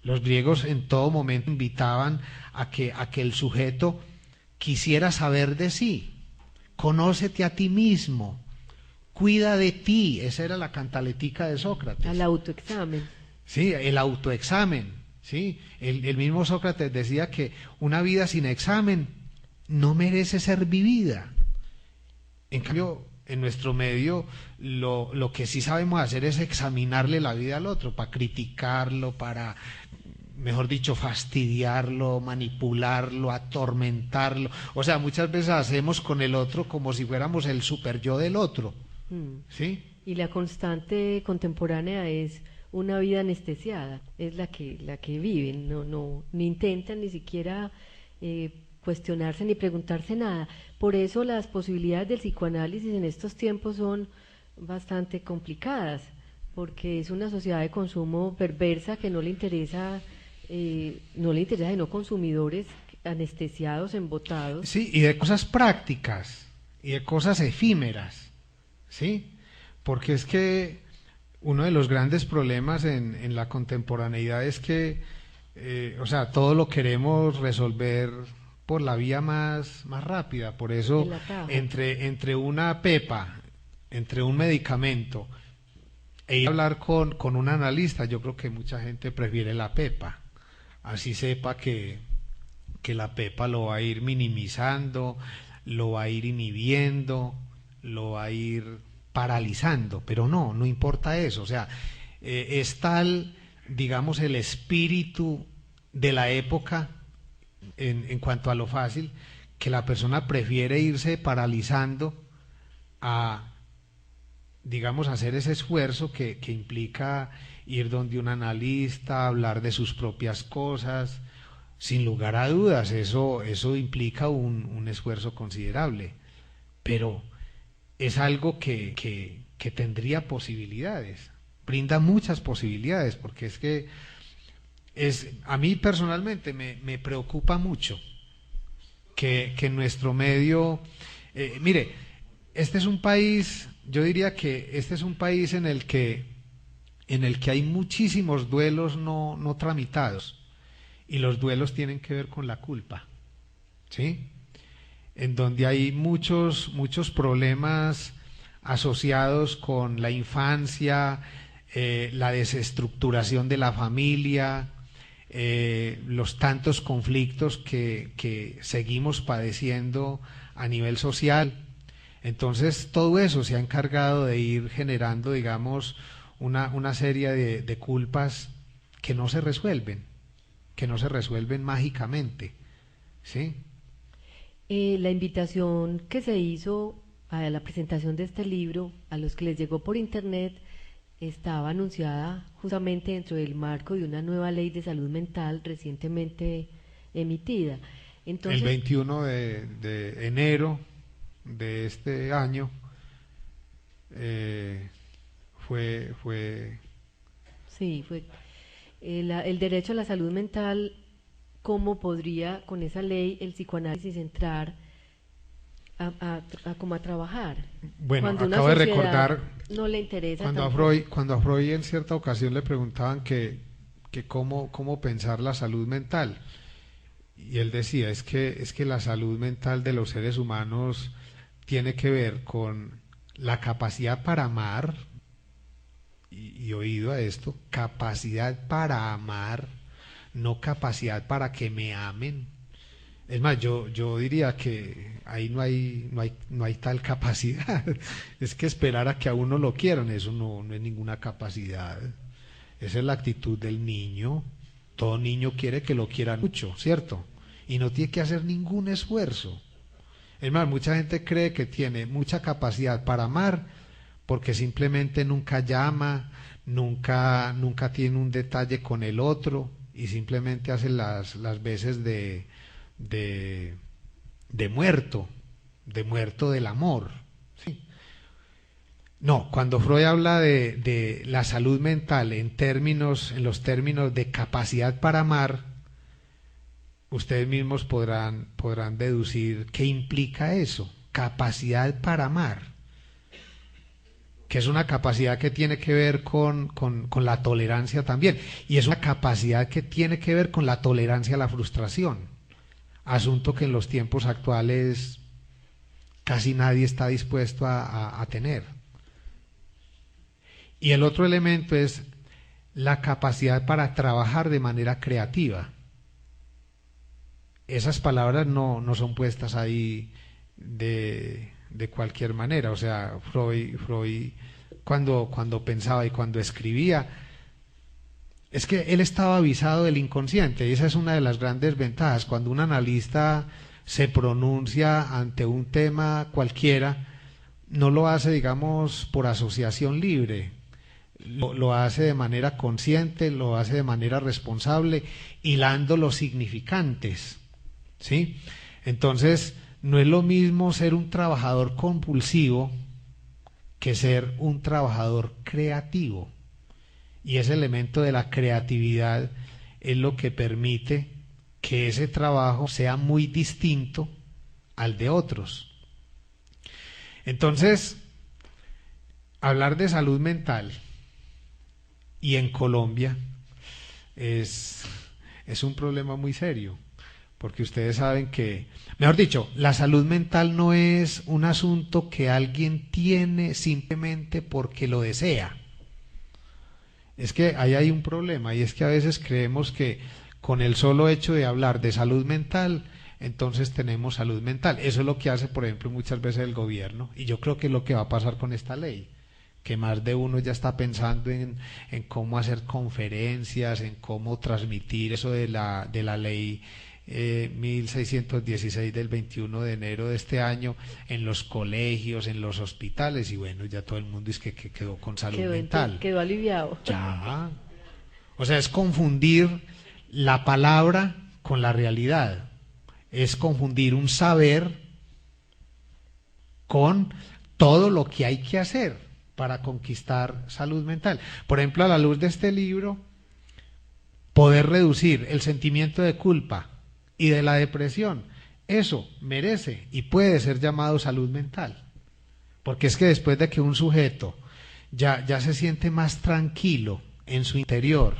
Los griegos en todo momento invitaban a que el sujeto quisiera saber de sí, conócete a ti mismo, cuida de ti, esa era la cantaletica de Al Sócrates. autoexamen. Sí, el autoexamen, ¿sí? El mismo Sócrates decía que una vida sin examen no merece ser vivida. En cambio, en nuestro medio, lo que sí sabemos hacer es examinarle la vida al otro, para criticarlo, para, mejor dicho, fastidiarlo, manipularlo, atormentarlo. O sea, muchas veces hacemos con el otro como si fuéramos el super yo del otro, Mm. ¿sí? Y la constante contemporánea es una vida anestesiada, es la que viven, ni intentan ni siquiera cuestionarse ni preguntarse nada. Por eso las posibilidades del psicoanálisis en estos tiempos son bastante complicadas, porque es una sociedad de consumo perversa que no le interesa sino consumidores anestesiados, embotados. Sí, y de cosas prácticas, y de cosas efímeras, ¿sí? Porque es que uno de los grandes problemas en la contemporaneidad es que, o sea, todo lo queremos resolver por la vía más rápida. Por eso, El atajo. entre una pepa, entre un medicamento e ir a hablar con un analista, yo creo que mucha gente prefiere la pepa. Así sepa que la pepa lo va a ir minimizando, lo va a ir inhibiendo, lo va a ir paralizando, pero no importa eso, o sea, es tal, digamos, el espíritu de la época en cuanto a lo fácil, que la persona prefiere irse paralizando a, digamos, hacer ese esfuerzo que implica ir donde un analista, hablar de sus propias cosas. Sin lugar a dudas, eso implica un esfuerzo considerable, pero es algo que tendría posibilidades, brinda muchas posibilidades, porque es que a mí personalmente me preocupa mucho que en nuestro medio, mire, este es un país, yo diría que este es un país en el que hay muchísimos duelos no tramitados, y los duelos tienen que ver con la culpa, ¿sí? En donde hay muchos problemas asociados con la infancia, la desestructuración de la familia, los tantos conflictos que seguimos padeciendo a nivel social. Entonces, todo eso se ha encargado de ir generando, digamos, una serie de culpas que no se resuelven mágicamente, ¿sí? La invitación que se hizo a la presentación de este libro, a los que les llegó por internet, estaba anunciada justamente dentro del marco de una nueva ley de salud mental recientemente emitida. El Entonces, 21 de enero de este año eh, fue sí, fue el derecho a la salud mental, cómo podría con esa ley el psicoanálisis entrar como a trabajar. bueno, Cuando una acabo de sociedad recordar no le interesa cuando tampoco. Cuando a Freud en cierta ocasión le preguntaban que cómo pensar la salud mental. Y él decía, es que la salud mental de los seres humanos tiene que ver con la capacidad para amar, y oído a esto, capacidad para amar, no capacidad para que me amen. Es más, yo diría que ahí no hay tal capacidad. Es que esperar a que a uno lo quieran, eso no es ninguna capacidad. Esa es la actitud del niño. Todo niño quiere que lo quieran mucho, ¿cierto? Y no tiene que hacer ningún esfuerzo. Es más, mucha gente cree que tiene mucha capacidad para amar porque simplemente nunca llama, nunca tiene un detalle con el otro y simplemente hace las veces de, de muerto, de muerto del amor. ¿Sí? No, cuando Freud habla de la salud mental en los términos de capacidad para amar, ustedes mismos podrán deducir qué implica eso, capacidad para amar, que es una capacidad que tiene que ver con la tolerancia también, y es una capacidad que tiene que ver con la tolerancia a la frustración, asunto que en los tiempos actuales casi nadie está dispuesto a tener. Y el otro elemento es la capacidad para trabajar de manera creativa. Esas palabras no son puestas ahí de cualquier manera. O sea, Freud cuando pensaba y cuando escribía, es que él estaba avisado del inconsciente, y esa es una de las grandes ventajas. Cuando un analista se pronuncia ante un tema cualquiera, no lo hace, digamos, por asociación libre, lo hace de manera consciente, lo hace de manera responsable, hilando los significantes, ¿sí? Entonces, no es lo mismo ser un trabajador compulsivo que ser un trabajador creativo. Y ese elemento de la creatividad es lo que permite que ese trabajo sea muy distinto al de otros. Entonces, hablar de salud mental y en Colombia es un problema muy serio, porque ustedes saben que, mejor dicho, la salud mental no es un asunto que alguien tiene simplemente porque lo desea. Es que ahí hay un problema, y es que a veces creemos que con el solo hecho de hablar de salud mental, entonces tenemos salud mental. Eso es lo que hace, por ejemplo, muchas veces el gobierno, y yo creo que es lo que va a pasar con esta ley, que más de uno ya está pensando en cómo hacer conferencias, en cómo transmitir eso de la ley 1616 del 21 de enero de este año en los colegios, en los hospitales, y bueno, ya todo el mundo es que quedó con salud mental. Quedó aliviado. Ya. O sea, es confundir la palabra con la realidad. Es confundir un saber con todo lo que hay que hacer para conquistar salud mental. Por ejemplo, a la luz de este libro, poder reducir el sentimiento de culpa y de la depresión, eso merece y puede ser llamado salud mental. Porque es que después de que un sujeto ya se siente más tranquilo en su interior,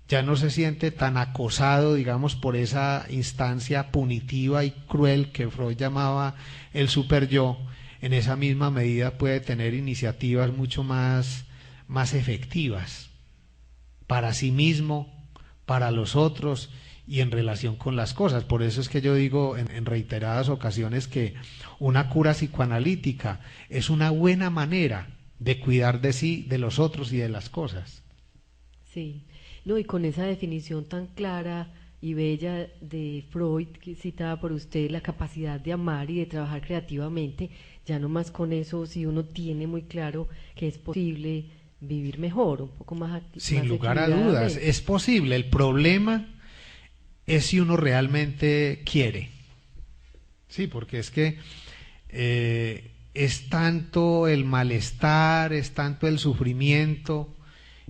ya no se siente tan acosado, digamos, por esa instancia punitiva y cruel que Freud llamaba el superyo, en esa misma medida puede tener iniciativas mucho más efectivas para sí mismo, para los otros y en relación con las cosas. Por eso es que yo digo en reiteradas ocasiones que una cura psicoanalítica es una buena manera de cuidar de sí, de los otros y de las cosas. Sí, no, y con esa definición tan clara y bella de Freud, citada por usted, la capacidad de amar y de trabajar creativamente, ya no más con eso, si uno tiene muy claro que es posible vivir mejor, un poco más sin lugar a dudas, es posible. El problema es si uno realmente quiere. Sí, porque es que es tanto el malestar, es tanto el sufrimiento,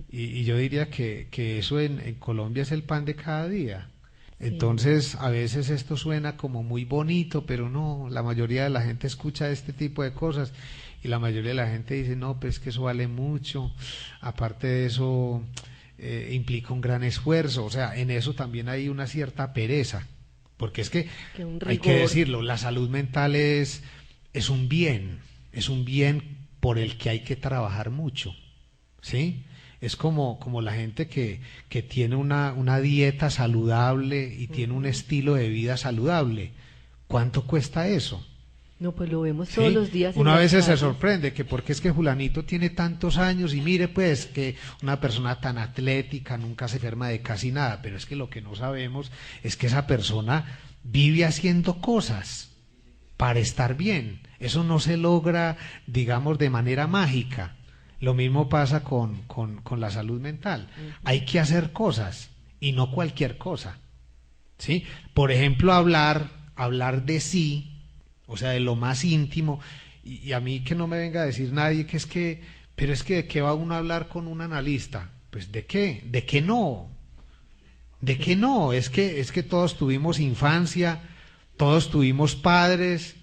y yo diría que eso en Colombia es el pan de cada día. Entonces, a veces esto suena como muy bonito, pero no, la mayoría de la gente escucha este tipo de cosas y la mayoría de la gente dice, no, pues que eso vale mucho, aparte de eso implica un gran esfuerzo. O sea, en eso también hay una cierta pereza, porque es que hay que decirlo, la salud mental es un bien por el que hay que trabajar mucho, ¿sí? Es como la gente que tiene una dieta saludable y tiene un estilo de vida saludable. ¿Cuánto cuesta eso? No, pues lo vemos todos los días. Una vez se sorprende que porque es que fulanito tiene tantos años y mire pues que una persona tan atlética nunca se enferma de casi nada, pero es que lo que no sabemos es que esa persona vive haciendo cosas para estar bien. Eso no se logra, digamos, de manera mágica. Lo mismo pasa con la salud mental. Hay que hacer cosas y no cualquier cosa, ¿sí? Por ejemplo, hablar de sí, o sea, de lo más íntimo, y a mí que no me venga a decir nadie que es que, pero es que ¿de qué va uno a hablar con un analista? Pues ¿de qué? ¿De qué no? ¿De qué no? Es que todos tuvimos infancia, todos tuvimos padres,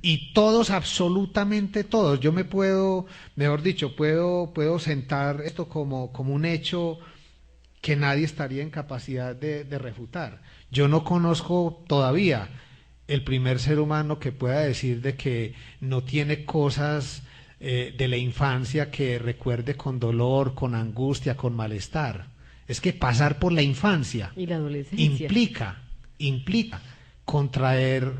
y todos, absolutamente todos, yo me puedo, mejor dicho, puedo sentar esto como un hecho que nadie estaría en capacidad de refutar. Yo no conozco todavía el primer ser humano que pueda decir de que no tiene cosas de la infancia que recuerde con dolor, con angustia, con malestar. Es que pasar por la infancia y la adolescencia implica contraer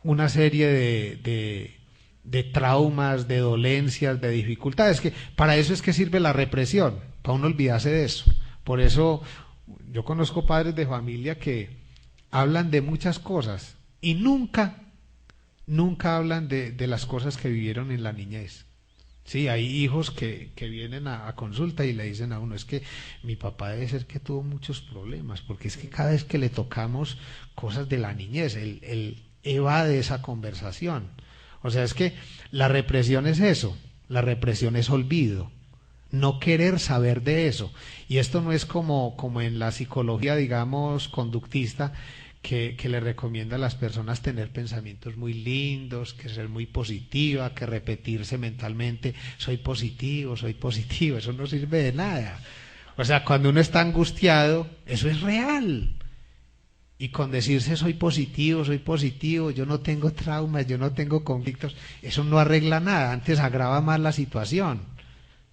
una serie de traumas, de dolencias, de dificultades, que para eso es que sirve la represión, para uno olvidarse de eso. Por eso yo conozco padres de familia que hablan de muchas cosas y nunca hablan de las cosas que vivieron en la niñez. Sí, hay hijos que vienen a consulta y le dicen a uno, es que mi papá debe ser que tuvo muchos problemas, porque es que cada vez que le tocamos cosas de la niñez, él evade esa conversación. O sea, es que la represión es eso, la represión es olvido, no querer saber de eso. Y esto no es como en la psicología, digamos, conductista, que le recomienda a las personas tener pensamientos muy lindos, que ser muy positiva, que repetirse mentalmente, soy positivo, eso no sirve de nada. O sea, cuando uno está angustiado, eso es real. Y con decirse soy positivo, yo no tengo traumas, yo no tengo conflictos, eso no arregla nada, antes agrava más la situación,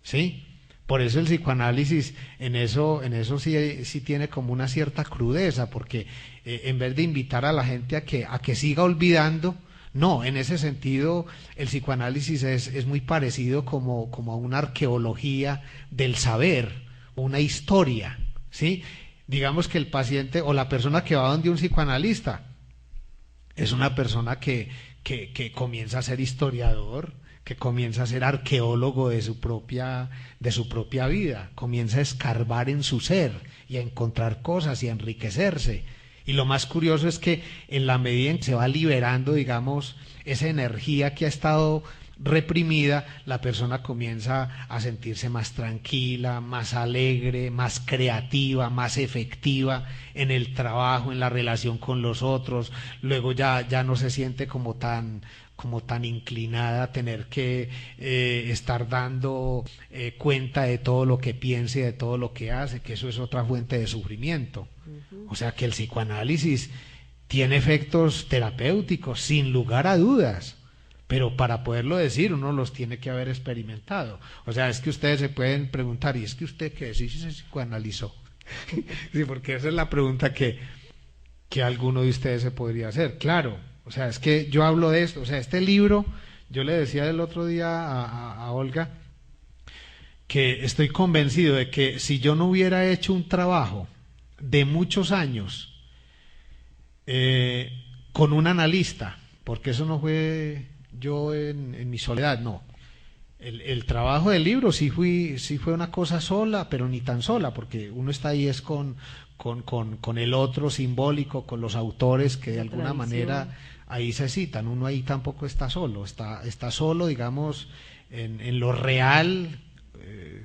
¿sí? Por eso el psicoanálisis en eso sí tiene como una cierta crudeza, porque en vez de invitar a la gente a que siga olvidando, no, en ese sentido el psicoanálisis es muy parecido como a una arqueología del saber, una historia, ¿sí? Digamos que el paciente o la persona que va donde un psicoanalista es una persona que comienza a ser historiador, que comienza a ser arqueólogo de su propia vida, comienza a escarbar en su ser y a encontrar cosas y a enriquecerse. Y lo más curioso es que en la medida en que se va liberando, digamos, esa energía que ha estado reprimida, la persona comienza a sentirse más tranquila, más alegre, más creativa, más efectiva en el trabajo, en la relación con los otros. Luego ya no se siente como tan inclinada a tener que estar dando cuenta de todo lo que piensa y de todo lo que hace, que eso es otra fuente de sufrimiento. O sea que el psicoanálisis tiene efectos terapéuticos, sin lugar a dudas, pero para poderlo decir uno los tiene que haber experimentado. O sea, es que ustedes se pueden preguntar, ¿y es que usted qué? ¿Sí se psicoanalizó? Sí, porque esa es la pregunta que alguno de ustedes se podría hacer. Claro, o sea, es que yo hablo de esto, o sea, este libro, yo le decía el otro día a Olga que estoy convencido de que si yo no hubiera hecho un trabajo de muchos años con un analista, porque eso no fue yo en mi soledad, no. El trabajo del libro sí fue una cosa sola, pero ni tan sola, porque uno está ahí es con el otro simbólico, con los autores que de alguna manera ahí se citan. Uno ahí tampoco está solo, está solo, digamos, en lo real,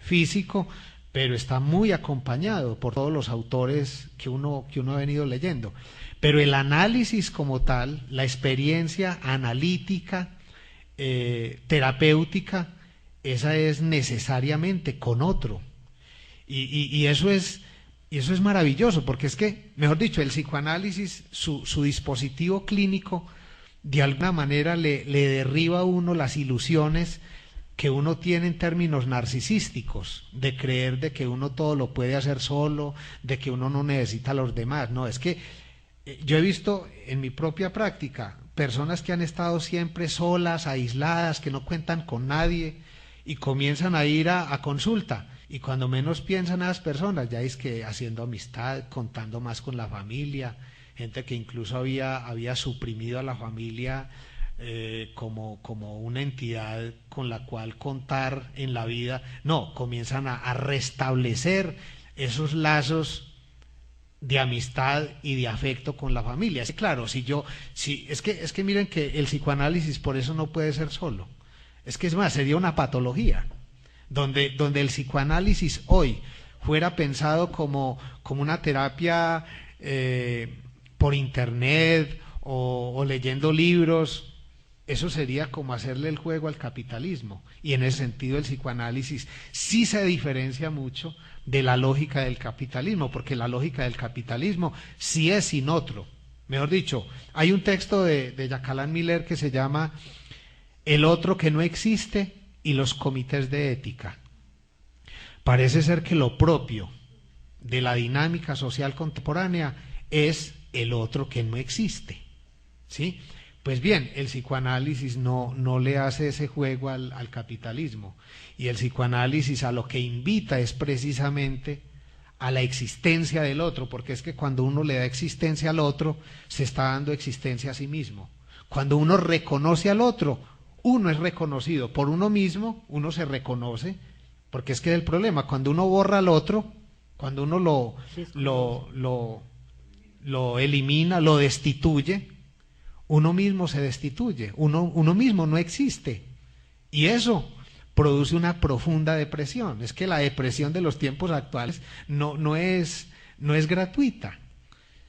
físico, pero está muy acompañado por todos los autores que uno ha venido leyendo. Pero el análisis como tal, la experiencia analítica, terapéutica, esa es necesariamente con otro. Y eso es maravilloso, porque es que, mejor dicho, el psicoanálisis, su dispositivo clínico, de alguna manera le derriba a uno las ilusiones que uno tiene en términos narcisísticos, de creer de que uno todo lo puede hacer solo, de que uno no necesita a los demás. No, es que yo he visto en mi propia práctica personas que han estado siempre solas, aisladas, que no cuentan con nadie y comienzan a ir a consulta, y cuando menos piensan a las personas ya es que haciendo amistad, contando más con la familia, gente que incluso había suprimido a la familia como una entidad con la cual contar en la vida. No, comienzan a restablecer esos lazos de amistad y de afecto con la familia. Es claro, es que miren que el psicoanálisis por eso no puede ser solo. Es más, sería una patología, donde el psicoanálisis hoy fuera pensado como una terapia por internet o leyendo libros. Eso sería como hacerle el juego al capitalismo, y en ese sentido el psicoanálisis sí se diferencia mucho de la lógica del capitalismo, porque la lógica del capitalismo sí es sin otro. Mejor dicho, hay un texto de Jacques Miller que se llama El otro que no existe y los comités de ética. Parece ser que lo propio de la dinámica social contemporánea es el otro que no existe, ¿sí? Pues bien, el psicoanálisis no le hace ese juego al capitalismo, y el psicoanálisis a lo que invita es precisamente a la existencia del otro, porque es que cuando uno le da existencia al otro, se está dando existencia a sí mismo. Cuando uno reconoce al otro, uno es reconocido por uno mismo, uno se reconoce, porque es que es el problema, cuando uno borra al otro, cuando uno lo elimina, lo destituye, uno mismo se destituye, uno mismo no existe, y eso produce una profunda depresión. Es que la depresión de los tiempos actuales no es gratuita.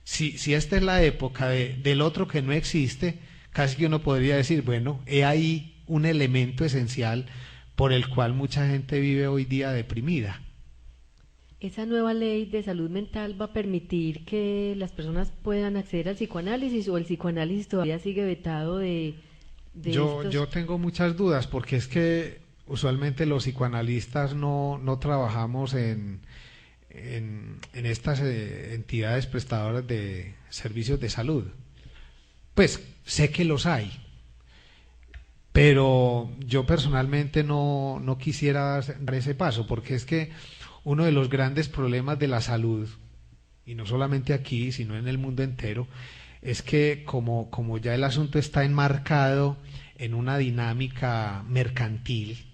Si esta es la época del otro que no existe, casi que uno podría decir, bueno, he ahí un elemento esencial por el cual mucha gente vive hoy día deprimida. ¿Esa nueva ley de salud mental va a permitir que las personas puedan acceder al psicoanálisis, o el psicoanálisis todavía sigue vetado de Yo tengo muchas dudas, porque es que usualmente los psicoanalistas no trabajamos en estas entidades prestadoras de servicios de salud. Pues sé que los hay, pero yo personalmente no quisiera dar ese paso, porque es que uno de los grandes problemas de la salud, y no solamente aquí, sino en el mundo entero, es que como ya el asunto está enmarcado en una dinámica mercantil,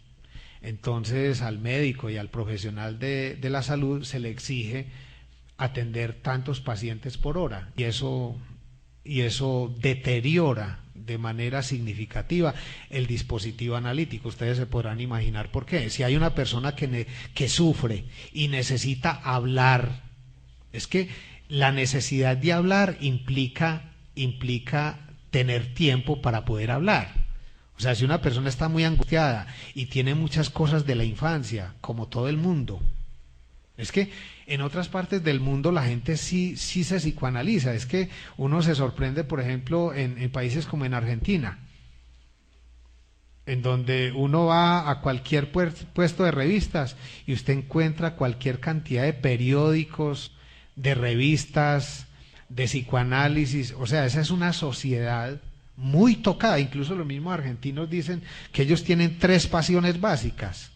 entonces al médico y al profesional de la salud se le exige atender tantos pacientes por hora, y eso deteriora de manera significativa el dispositivo analítico. Ustedes se podrán imaginar por qué. Si hay una persona que sufre y necesita hablar, es que la necesidad de hablar implica tener tiempo para poder hablar. O sea, si una persona está muy angustiada y tiene muchas cosas de la infancia, como todo el mundo, es que en otras partes del mundo la gente sí se psicoanaliza. Es que uno se sorprende, por ejemplo, en países como en Argentina, en donde uno va a cualquier puesto de revistas y usted encuentra cualquier cantidad de periódicos, de revistas, de psicoanálisis. O sea, esa es una sociedad muy tocada. Incluso los mismos argentinos dicen que ellos tienen 3 pasiones básicas: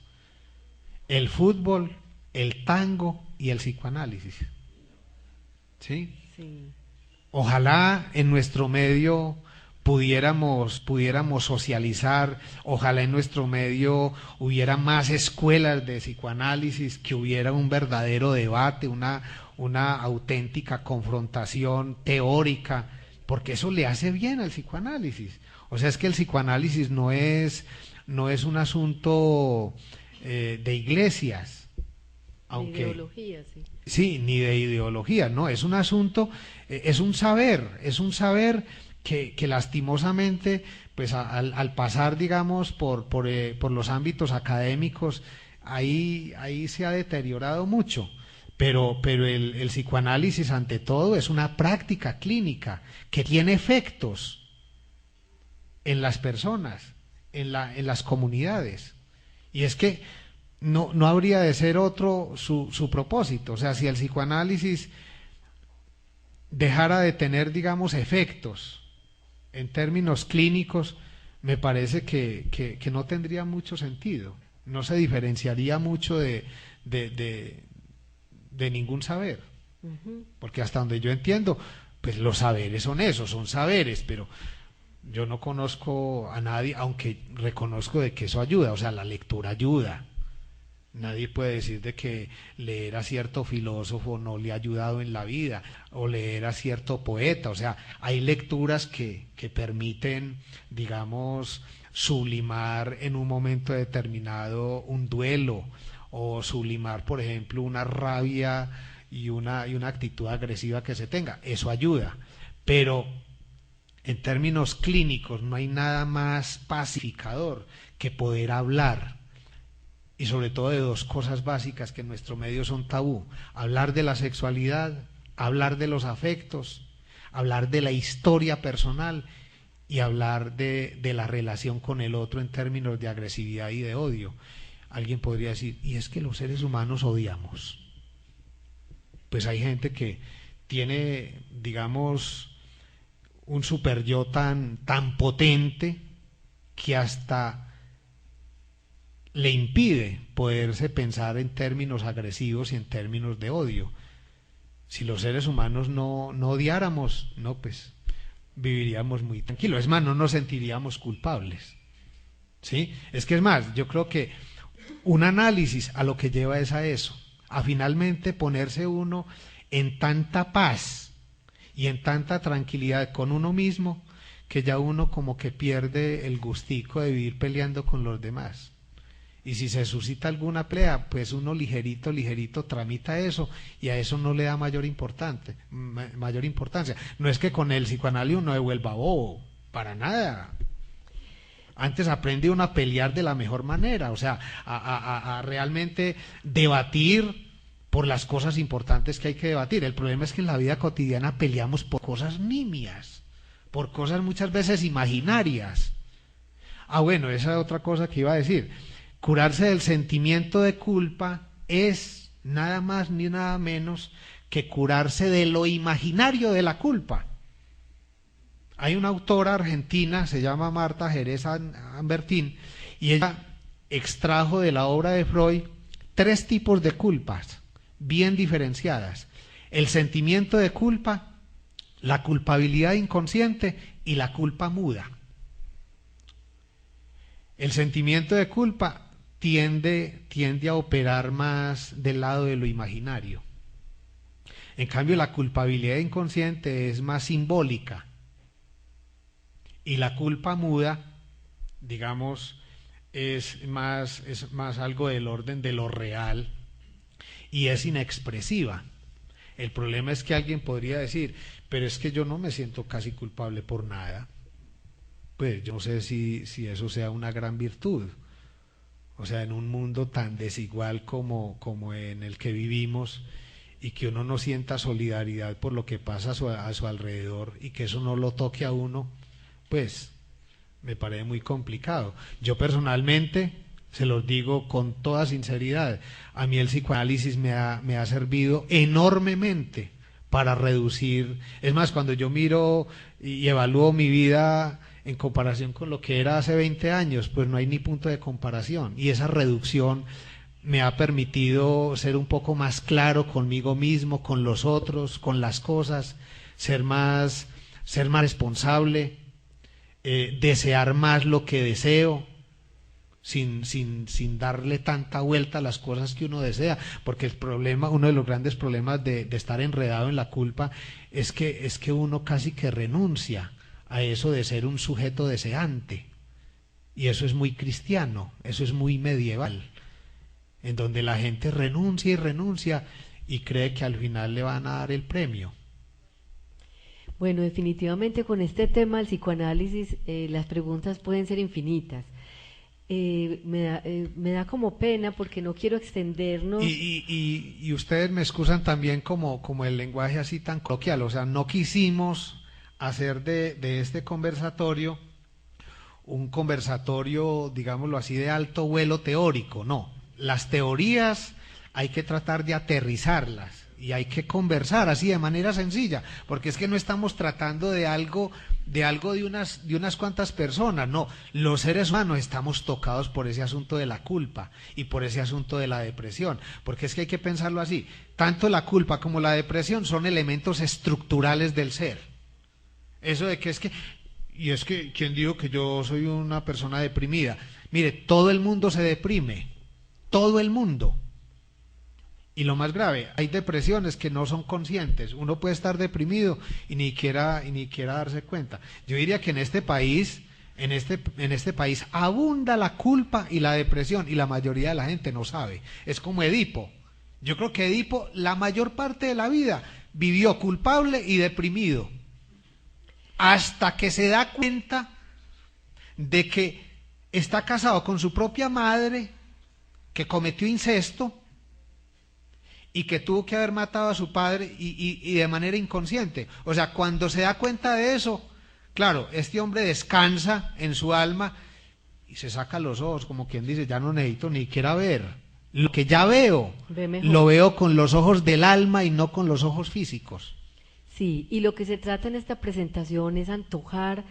el fútbol, el tango y el psicoanálisis. ¿Sí? Sí. Ojalá en nuestro medio pudiéramos socializar, ojalá en nuestro medio hubiera más escuelas de psicoanálisis, que hubiera un verdadero debate, una auténtica confrontación teórica, porque eso le hace bien al psicoanálisis. O sea, es que el psicoanálisis no es un asunto de iglesias, aunque, de ideología, sí. Sí, ni de ideología, no, es un asunto, es un saber que lastimosamente, pues al pasar, digamos, por los ámbitos académicos, ahí se ha deteriorado mucho. Pero el psicoanálisis, ante todo, es una práctica clínica que tiene efectos en las personas, en las comunidades. Y es que no habría de ser otro su propósito. O sea, si el psicoanálisis dejara de tener, digamos, efectos en términos clínicos, me parece que no tendría mucho sentido, no se diferenciaría mucho de ningún saber, porque hasta donde yo entiendo, pues los saberes son esos, son saberes, pero yo no conozco a nadie, aunque reconozco de que eso ayuda. O sea, la lectura ayuda, Nadie puede decir de que leer a cierto filósofo no le ha ayudado en la vida, o leer a cierto poeta. O sea, hay lecturas que permiten, digamos, sublimar en un momento determinado un duelo, o sublimar, por ejemplo, una rabia y una actitud agresiva que se tenga. Eso ayuda. Pero en términos clínicos no hay nada más pacificador que poder hablar, y sobre todo de dos cosas básicas que en nuestro medio son tabú: hablar de la sexualidad, hablar de los afectos, hablar de la historia personal y hablar de la relación con el otro en términos de agresividad y de odio. Alguien podría decir, y es que los seres humanos odiamos. Pues hay gente que tiene, digamos, un super yo tan potente que hasta le impide poderse pensar en términos agresivos y en términos de odio. Si los seres humanos no odiáramos, no, pues viviríamos muy tranquilos. Es más, no nos sentiríamos culpables. ¿Sí? Es que es más, yo creo que un análisis a lo que lleva es a eso, a finalmente ponerse uno en tanta paz y en tanta tranquilidad con uno mismo, que ya uno como que pierde el gustico de vivir peleando con los demás. Y si se suscita alguna pelea, pues uno ligerito tramita eso, y a eso no le da mayor importancia. No es que con el psicoanálisis uno se vuelva bobo, para nada. Antes aprende uno a pelear de la mejor manera, o sea, a realmente debatir por las cosas importantes que hay que debatir. El problema es que en la vida cotidiana peleamos por cosas nimias, por cosas muchas veces imaginarias. Bueno, esa es otra cosa que iba a decir. Curarse del sentimiento de culpa es nada más ni nada menos que curarse de lo imaginario de la culpa. Hay una autora argentina, se llama Marta Jerez Ambertín, y ella extrajo de la obra de Freud 3 tipos de culpas bien diferenciadas: el sentimiento de culpa, la culpabilidad inconsciente y la culpa muda. El sentimiento de culpa tiende a operar más del lado de lo imaginario. En cambio, la culpabilidad inconsciente es más simbólica, y la culpa muda, digamos, es más algo del orden de lo real, y es inexpresiva. El problema es que alguien podría decir, pero es que yo no me siento casi culpable por nada. Pues yo no sé si eso sea una gran virtud. O sea, en un mundo tan desigual como en el que vivimos, y que uno no sienta solidaridad por lo que pasa a su alrededor, y que eso no lo toque a uno, pues me parece muy complicado. Yo personalmente, se los digo con toda sinceridad, a mí el psicoanálisis me ha servido enormemente para reducir. Es más, cuando yo miro y evalúo mi vida en comparación con lo que era hace 20 años, pues no hay ni punto de comparación, y esa reducción me ha permitido ser un poco más claro conmigo mismo, con los otros, con las cosas, ser más responsable, desear más lo que deseo, sin darle tanta vuelta a las cosas que uno desea, porque el problema, uno de los grandes problemas de estar enredado en la culpa es que uno casi que renuncia a eso de ser un sujeto deseante, y eso es muy cristiano, eso es muy medieval, en donde la gente renuncia y renuncia y cree que al final le van a dar el premio. Bueno, definitivamente con este tema del psicoanálisis las preguntas pueden ser infinitas. Me da como pena porque no quiero extendernos. Y ustedes me excusan también como el lenguaje así tan coloquial, o sea, no quisimos hacer de este conversatorio un conversatorio, digámoslo así, de alto vuelo teórico. No, las teorías hay que tratar de aterrizarlas, y hay que conversar así de manera sencilla, porque es que no estamos tratando de algo de unas cuantas personas. No, los seres humanos estamos tocados por ese asunto de la culpa y por ese asunto de la depresión, porque es que hay que pensarlo así: tanto la culpa como la depresión son elementos estructurales del ser. Eso de que ¿quién dijo que yo soy una persona deprimida? Mire, todo el mundo se deprime, todo el mundo. Y lo más grave, hay depresiones que no son conscientes. Uno puede estar deprimido y ni quiera darse cuenta. Yo diría que en este país abunda la culpa y la depresión, y la mayoría de la gente no sabe. Es como Edipo. Yo creo que Edipo, la mayor parte de la vida, vivió culpable y deprimido, hasta que se da cuenta de que está casado con su propia madre, que cometió incesto y que tuvo que haber matado a su padre y de manera inconsciente. O sea, cuando se da cuenta de eso, claro, este hombre descansa en su alma y se saca los ojos, como quien dice, ya no necesito ni siquiera ver. Lo que ya veo, lo veo con los ojos del alma y no con los ojos físicos. Sí, y lo que se trata en esta presentación es antojar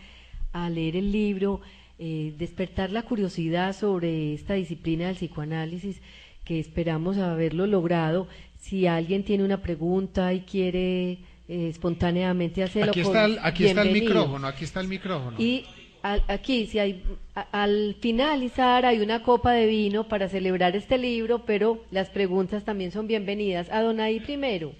a leer el libro, despertar la curiosidad sobre esta disciplina del psicoanálisis, que esperamos haberlo logrado. Si alguien tiene una pregunta y quiere espontáneamente hacerlo, aquí está el micrófono. Y aquí, si hay, al finalizar hay una copa de vino para celebrar este libro, pero las preguntas también son bienvenidas. Adonai primero.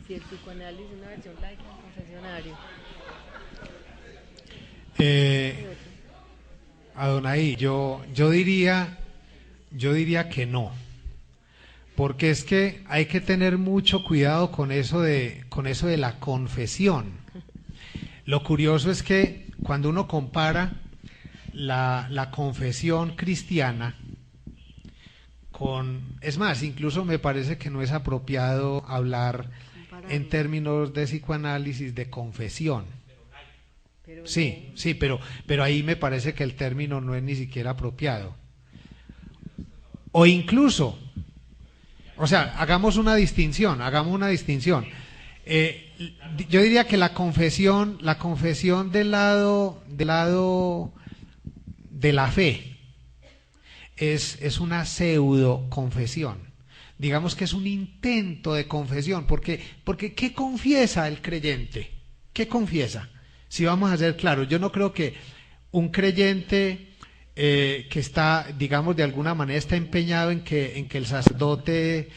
Si el psicoanálisis es una versión laica del confesionario. Adonai, yo diría que no, porque es que hay que tener mucho cuidado con eso de la confesión. Lo curioso es que cuando uno compara la confesión cristiana es más, incluso me parece que no es apropiado hablar en términos de psicoanálisis de confesión. Sí, pero ahí me parece que el término no es ni siquiera apropiado. O incluso, o sea, hagamos una distinción. Yo diría que la confesión del lado de la fe es una pseudo confesión. Digamos que es un intento de confesión, porque ¿qué confiesa el creyente? ¿Qué confiesa? Si vamos a ser claros, yo no creo que un creyente que está, digamos, de alguna manera está empeñado en que el sacerdote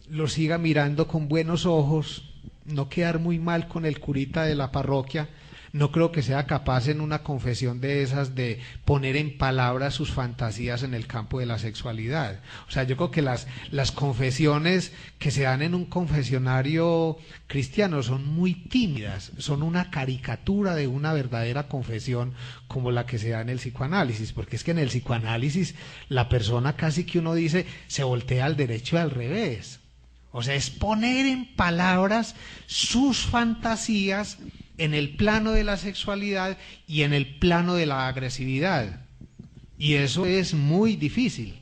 lo siga mirando con buenos ojos, no quedar muy mal con el curita de la parroquia. No creo que sea capaz en una confesión de esas de poner en palabras sus fantasías en el campo de la sexualidad. O sea, yo creo que las confesiones que se dan en un confesionario cristiano son muy tímidas, son una caricatura de una verdadera confesión como la que se da en el psicoanálisis, porque es que en el psicoanálisis la persona casi que uno dice se voltea al derecho y al revés. O sea, es poner en palabras sus fantasías en el plano de la sexualidad y en el plano de la agresividad. Y eso es muy difícil,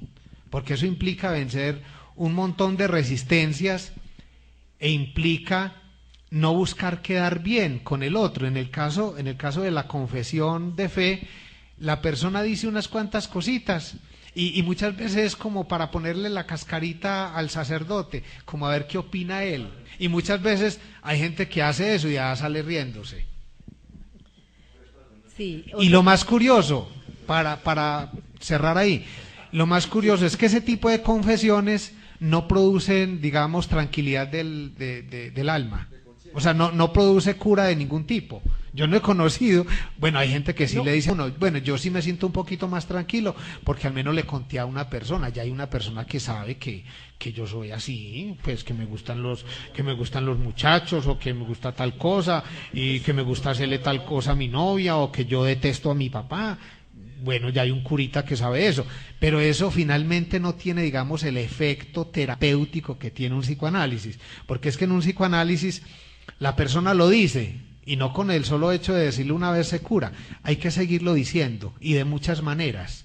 porque eso implica vencer un montón de resistencias e implica no buscar quedar bien con el otro. En el caso de la confesión de fe, la persona dice unas cuantas cositas y muchas veces es como para ponerle la cascarita al sacerdote, como a ver qué opina él. Y muchas veces hay gente que hace eso y ya sale riéndose. Sí, y lo más curioso, para cerrar ahí, lo más curioso es que ese tipo de confesiones no producen, digamos, tranquilidad del alma. O sea, no produce cura de ningún tipo. Yo no he conocido, bueno, hay gente que sí le dice, bueno, yo sí me siento un poquito más tranquilo, porque al menos le conté a una persona, ya hay una persona que sabe que yo soy así, pues que me gustan los muchachos, o que me gusta tal cosa, y que me gusta hacerle tal cosa a mi novia, o que yo detesto a mi papá. Bueno, ya hay un curita que sabe eso, pero eso finalmente no tiene, digamos, el efecto terapéutico que tiene un psicoanálisis, porque es que en un psicoanálisis la persona lo dice, y no con el solo hecho de decirlo una vez se cura, hay que seguirlo diciendo, y de muchas maneras.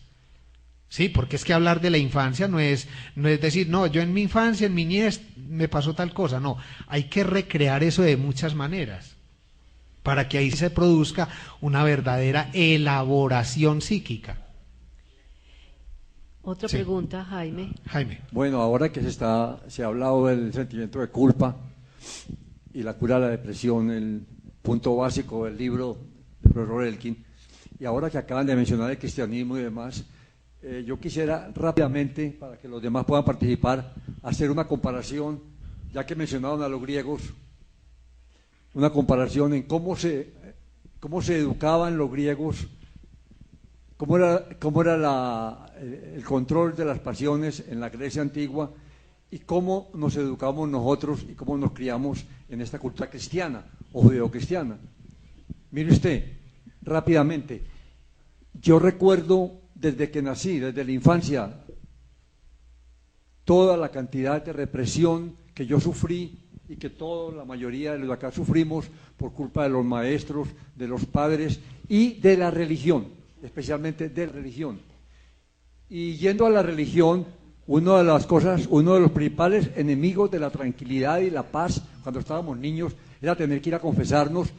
Sí, porque es que hablar de la infancia no es decir, no, yo en mi infancia, en mi niñez, me pasó tal cosa, no, hay que recrear eso de muchas maneras. para que ahí se produzca una verdadera elaboración psíquica. Otra Sí. pregunta, Jaime. Jaime. Bueno, ahora que se ha hablado del sentimiento de culpa y la cura de la depresión, el punto básico del libro del profesor Elkin, y ahora que acaban de mencionar el cristianismo y demás, yo quisiera rápidamente, para que los demás puedan participar, hacer una comparación, ya que mencionaron a los griegos, una comparación en cómo se educaban los griegos, cómo era el control de las pasiones en la Grecia antigua y cómo nos educamos nosotros y cómo nos criamos en esta cultura cristiana o judeocristiana. Mire usted, rápidamente, yo recuerdo desde que nací, desde la infancia, toda la cantidad de represión que yo sufrí y que la mayoría de los de acá sufrimos por culpa de los maestros, de los padres y de la religión, especialmente de la religión. Y yendo a la religión, una de los principales enemigos de la tranquilidad y la paz cuando estábamos niños era tener que ir a confesarnos: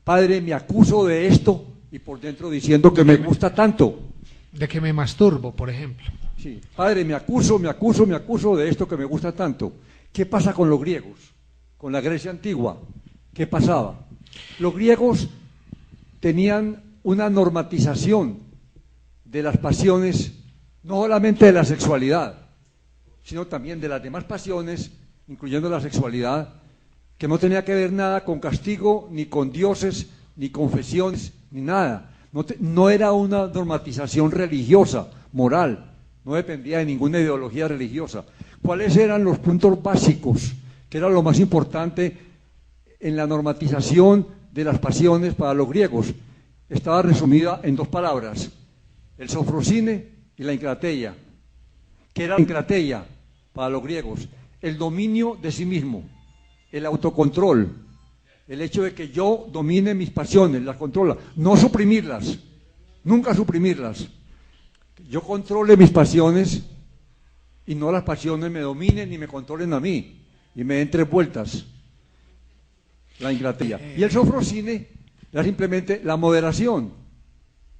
Padre, me acuso de esto, y por dentro diciendo que me gusta tanto. De que me masturbo, por ejemplo. Sí, Padre, me acuso de esto que me gusta tanto. ¿Qué pasa con los griegos? Con la Grecia antigua, ¿qué pasaba? Los griegos tenían una normatización de las pasiones, no solamente de la sexualidad, sino también de las demás pasiones, incluyendo la sexualidad, que no tenía que ver nada con castigo, ni con dioses, ni confesiones, ni nada. No era una normatización religiosa, moral, no dependía de ninguna ideología religiosa. ¿Cuáles eran los puntos básicos, que era lo más importante en la normatización de las pasiones para los griegos? Estaba resumida en 2 palabras: el sofrosine y la encrateia. ¿Qué era la encrateia para los griegos? El dominio de sí mismo, el autocontrol, el hecho de que yo domine mis pasiones, las controla, no suprimirlas, nunca suprimirlas. Yo controle mis pasiones y no las pasiones me dominen ni me controlen a mí y me den 3 vueltas. La encrateia. Y el sofrosine era simplemente la moderación.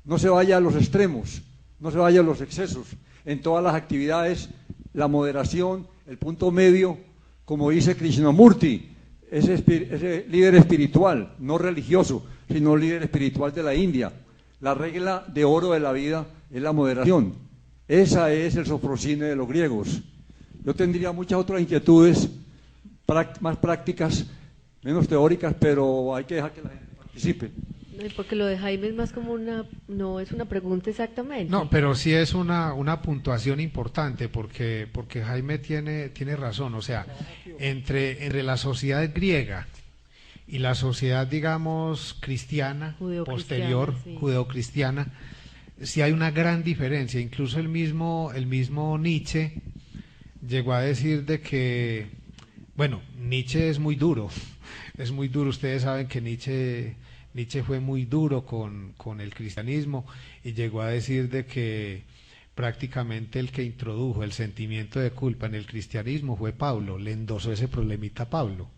No se vaya a los extremos, no se vaya a los excesos. En todas las actividades, la moderación, el punto medio, como dice Krishnamurti, ese líder espiritual, no religioso, sino líder espiritual de la India. La regla de oro de la vida es la moderación. Esa es el sofrosine de los griegos. Yo tendría muchas otras inquietudes más prácticas, menos teóricas, pero hay que dejar que la gente participe. Porque lo de Jaime es más como no es una pregunta exactamente. No, pero sí es una puntuación importante, porque Jaime tiene razón. O sea, entre la sociedad griega y la sociedad, digamos, cristiana, posterior, sí, judeocristiana, sí hay una gran diferencia. Incluso el mismo Nietzsche llegó a decir de que, bueno, Nietzsche es muy duro, ustedes saben que Nietzsche fue muy duro con el cristianismo y llegó a decir de que prácticamente el que introdujo el sentimiento de culpa en el cristianismo fue Pablo, le endosó ese problemita a Pablo.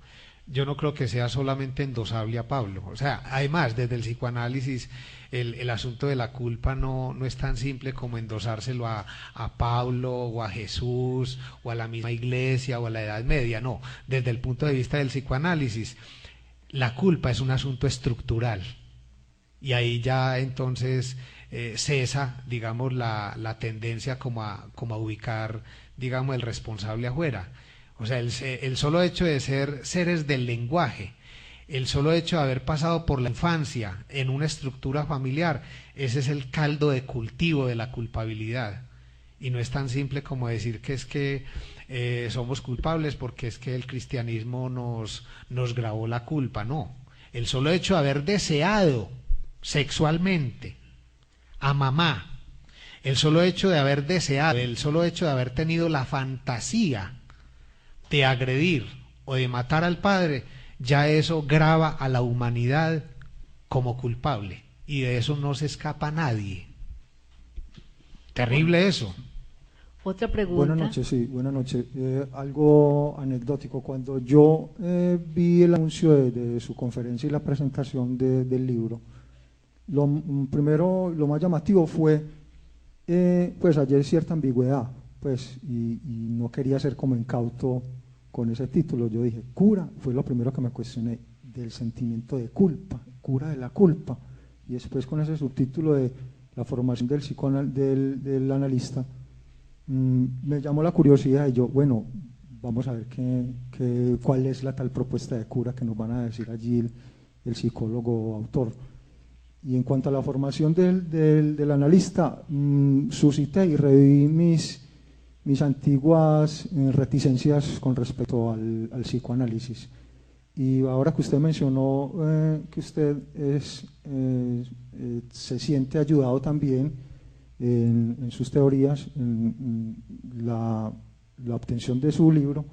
Yo no creo que sea solamente endosable a Pablo. O sea, además, desde el psicoanálisis, el asunto de la culpa no es tan simple como endosárselo a Pablo o a Jesús o a la misma iglesia o a la Edad Media. No, desde el punto de vista del psicoanálisis, la culpa es un asunto estructural. Y ahí ya entonces cesa, digamos, la tendencia como a ubicar, digamos, el responsable afuera. O sea, el solo hecho de ser seres del lenguaje, el solo hecho de haber pasado por la infancia en una estructura familiar, ese es el caldo de cultivo de la culpabilidad. Y no es tan simple como decir que es que somos culpables porque es que el cristianismo nos grabó la culpa. No, el solo hecho de haber deseado sexualmente a mamá, el solo hecho de haber deseado, el solo hecho de haber tenido la fantasía de agredir o de matar al padre, ya eso grava a la humanidad como culpable, y de eso no se escapa nadie. Terrible eso. Otra pregunta. Buenas noches, sí, buenas noches. Algo anecdótico, cuando yo vi el anuncio de su conferencia y la presentación del libro, primero, lo más llamativo fue, pues ayer cierta ambigüedad, pues, y no quería ser como incauto con ese título. Yo dije, cura, fue lo primero que me cuestioné, del sentimiento de culpa, cura de la culpa, y después con ese subtítulo de la formación del analista, me llamó la curiosidad y yo, bueno, vamos a ver cuál es la tal propuesta de cura que nos van a decir allí el psicólogo autor. Y en cuanto a la formación del analista, suscité y reviví mis antiguas reticencias con respecto al psicoanálisis. Y ahora que usted mencionó que usted se siente ayudado también en sus teorías, en la obtención de su libro,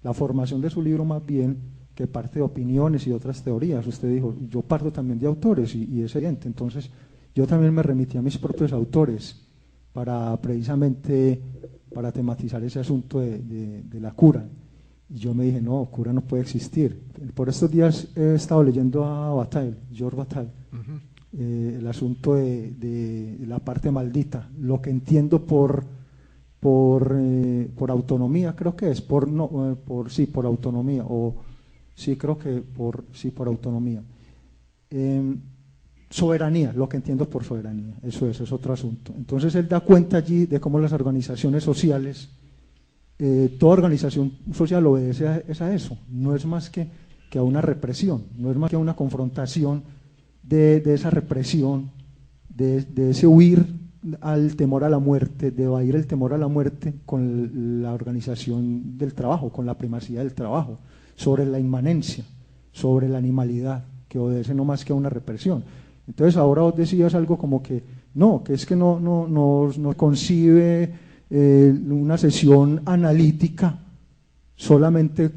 la formación de su libro más bien, que parte de opiniones y otras teorías. Usted dijo, yo parto también de autores y es evidente. Entonces yo también me remití a mis propios autores precisamente para tematizar ese asunto de la cura. Y yo me dije, no, cura no puede existir. Por estos días he estado leyendo a Bataille, Georges Bataille, el asunto de la parte maldita, lo que entiendo por autonomía, creo que es, por autonomía, por autonomía. Soberanía, lo que entiendo por soberanía, eso es otro asunto. Entonces él da cuenta allí de cómo las organizaciones sociales, toda organización social obedece a eso, no es más que a una represión, no es más que a una confrontación de esa represión, de ese huir al temor a la muerte, de evadir el temor a la muerte con la organización del trabajo, con la primacía del trabajo, sobre la inmanencia, sobre la animalidad, que obedece no más que a una represión. Entonces ahora vos decías algo como que no concibe una sesión analítica solamente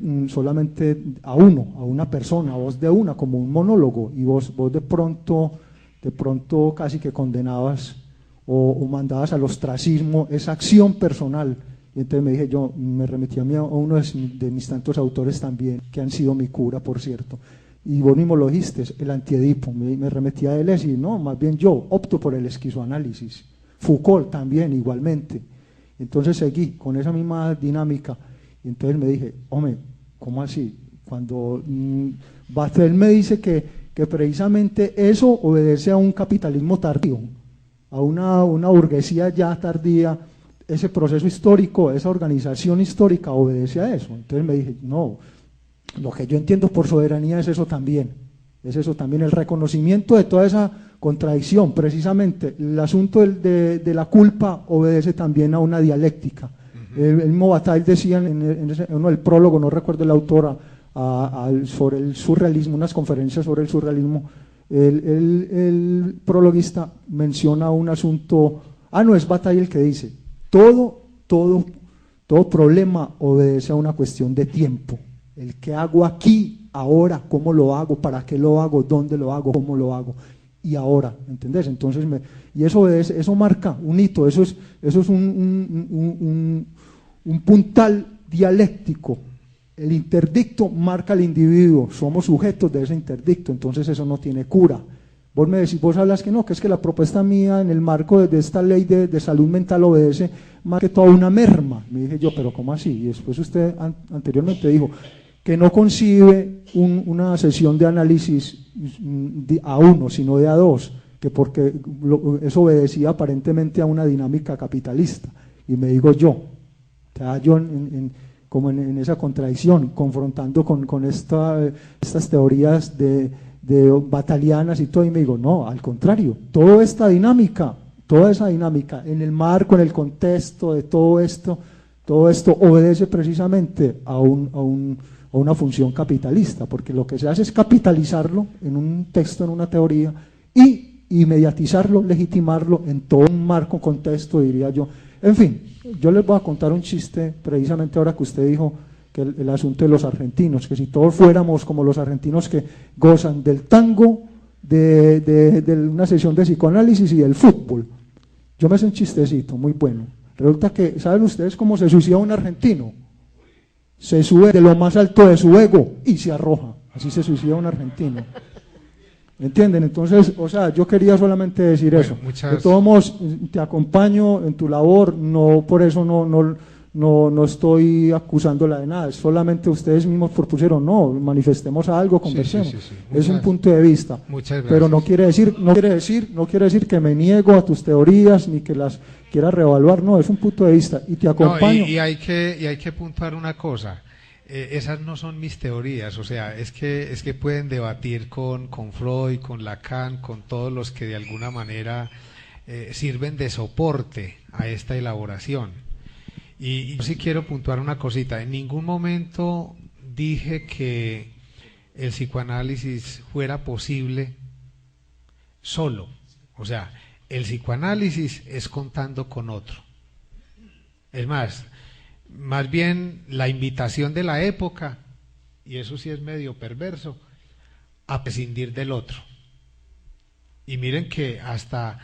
a una persona, vos de una, como un monólogo, y vos de pronto casi que condenabas o mandabas al ostracismo esa acción personal. Y entonces me dije, yo me remití a uno de mis tantos autores también, que han sido mi cura, por cierto, y vos mismo lo dijiste, el Antiedipo, me remití a él y decía, no, más bien yo opto por el esquizoanálisis. Foucault también, igualmente. Entonces seguí con esa misma dinámica. Y entonces me dije, hombre, ¿cómo así? Cuando Bataille me dice que precisamente eso obedece a un capitalismo tardío, a una burguesía ya tardía, ese proceso histórico, esa organización histórica obedece a eso. Entonces me dije, no, lo que yo entiendo por soberanía es eso también, el reconocimiento de toda esa contradicción. Precisamente el asunto de la culpa obedece también a una dialéctica. El mismo Bataille decía en uno del prólogo, no recuerdo el autor, sobre el surrealismo, unas conferencias sobre el surrealismo, el prologuista menciona un asunto, no es Bataille el que dice, todo problema obedece a una cuestión de tiempo. El que hago aquí, ahora, cómo lo hago, para qué lo hago, dónde lo hago, cómo lo hago, y ahora, ¿entendés? Entonces, y eso marca un hito, eso es un puntal dialéctico. El interdicto marca al individuo, somos sujetos de ese interdicto, entonces eso no tiene cura. Vos me decís, vos hablas que no, que es que la propuesta mía en el marco de esta ley de salud mental obedece más que toda una merma. Me dije yo, pero ¿cómo así? Y después usted anteriormente dijo que no concibe una sesión de análisis a uno, sino de a dos, que porque eso obedecía aparentemente a una dinámica capitalista. Y me digo yo, o sea, yo como en esa contradicción, confrontando con estas teorías de batalianas y todo, y me digo, no, al contrario, toda esa dinámica, en el marco, en el contexto de todo esto obedece precisamente a una función capitalista, porque lo que se hace es capitalizarlo en un texto, en una teoría, y mediatizarlo, legitimarlo en todo un marco, contexto, diría yo. En fin, yo les voy a contar un chiste, precisamente ahora que usted dijo que el asunto de los argentinos, que si todos fuéramos como los argentinos que gozan del tango, de una sesión de psicoanálisis y del fútbol. Yo me hice un chistecito muy bueno. Resulta que, ¿saben ustedes cómo se suicida un argentino? Se sube de lo más alto de su ego y se arroja. Así se suicida un argentino. ¿Me entienden? Entonces, o sea, yo quería solamente decir eso. De todos modos, te acompaño en tu labor, no por eso no estoy acusándola de nada, es solamente ustedes mismos propusieron, no, manifestemos algo, conversemos. Sí. Es un punto de vista. Muchas gracias. Pero no quiere decir que me niego a tus teorías ni que las quiera reevaluar, no, es un punto de vista y te acompaño. No, y hay que puntuar una cosa. Esas no son mis teorías, o sea, es que pueden debatir con Freud, con Lacan, con todos los que de alguna manera sirven de soporte a esta elaboración. Y yo sí quiero puntuar una cosita, en ningún momento dije que el psicoanálisis fuera posible solo, o sea, el psicoanálisis es contando con otro. Es más bien la invitación de la época, y eso sí es medio perverso, a prescindir del otro. Y miren que hasta,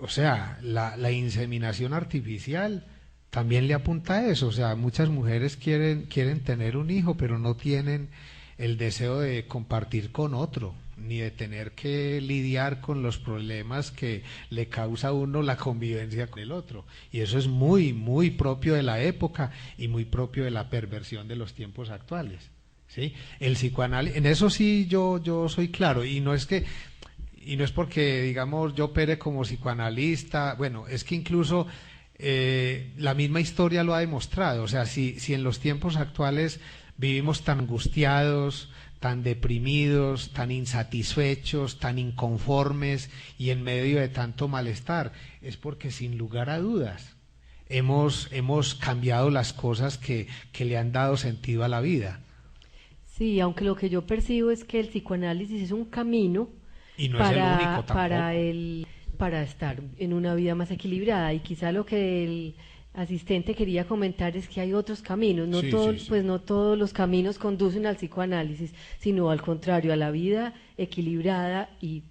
o sea, la inseminación artificial también le apunta a eso, o sea, muchas mujeres quieren tener un hijo, pero no tienen el deseo de compartir con otro, ni de tener que lidiar con los problemas que le causa a uno la convivencia con el otro. Y eso es muy, muy propio de la época y muy propio de la perversión de los tiempos actuales, ¿sí? El psicoanálisis, en eso sí yo soy claro, y no es porque, digamos, yo opere como psicoanalista, bueno, es que incluso la misma historia lo ha demostrado, o sea, si en los tiempos actuales vivimos tan angustiados, tan deprimidos, tan insatisfechos, tan inconformes y en medio de tanto malestar, es porque sin lugar a dudas hemos cambiado las cosas que le han dado sentido a la vida. Sí, aunque lo que yo percibo es que el psicoanálisis es un camino y no es el único tampoco. Para estar en una vida más equilibrada, y quizá lo que el asistente quería comentar es que hay otros caminos, no todos los caminos conducen al psicoanálisis, sino al contrario, a la vida equilibrada y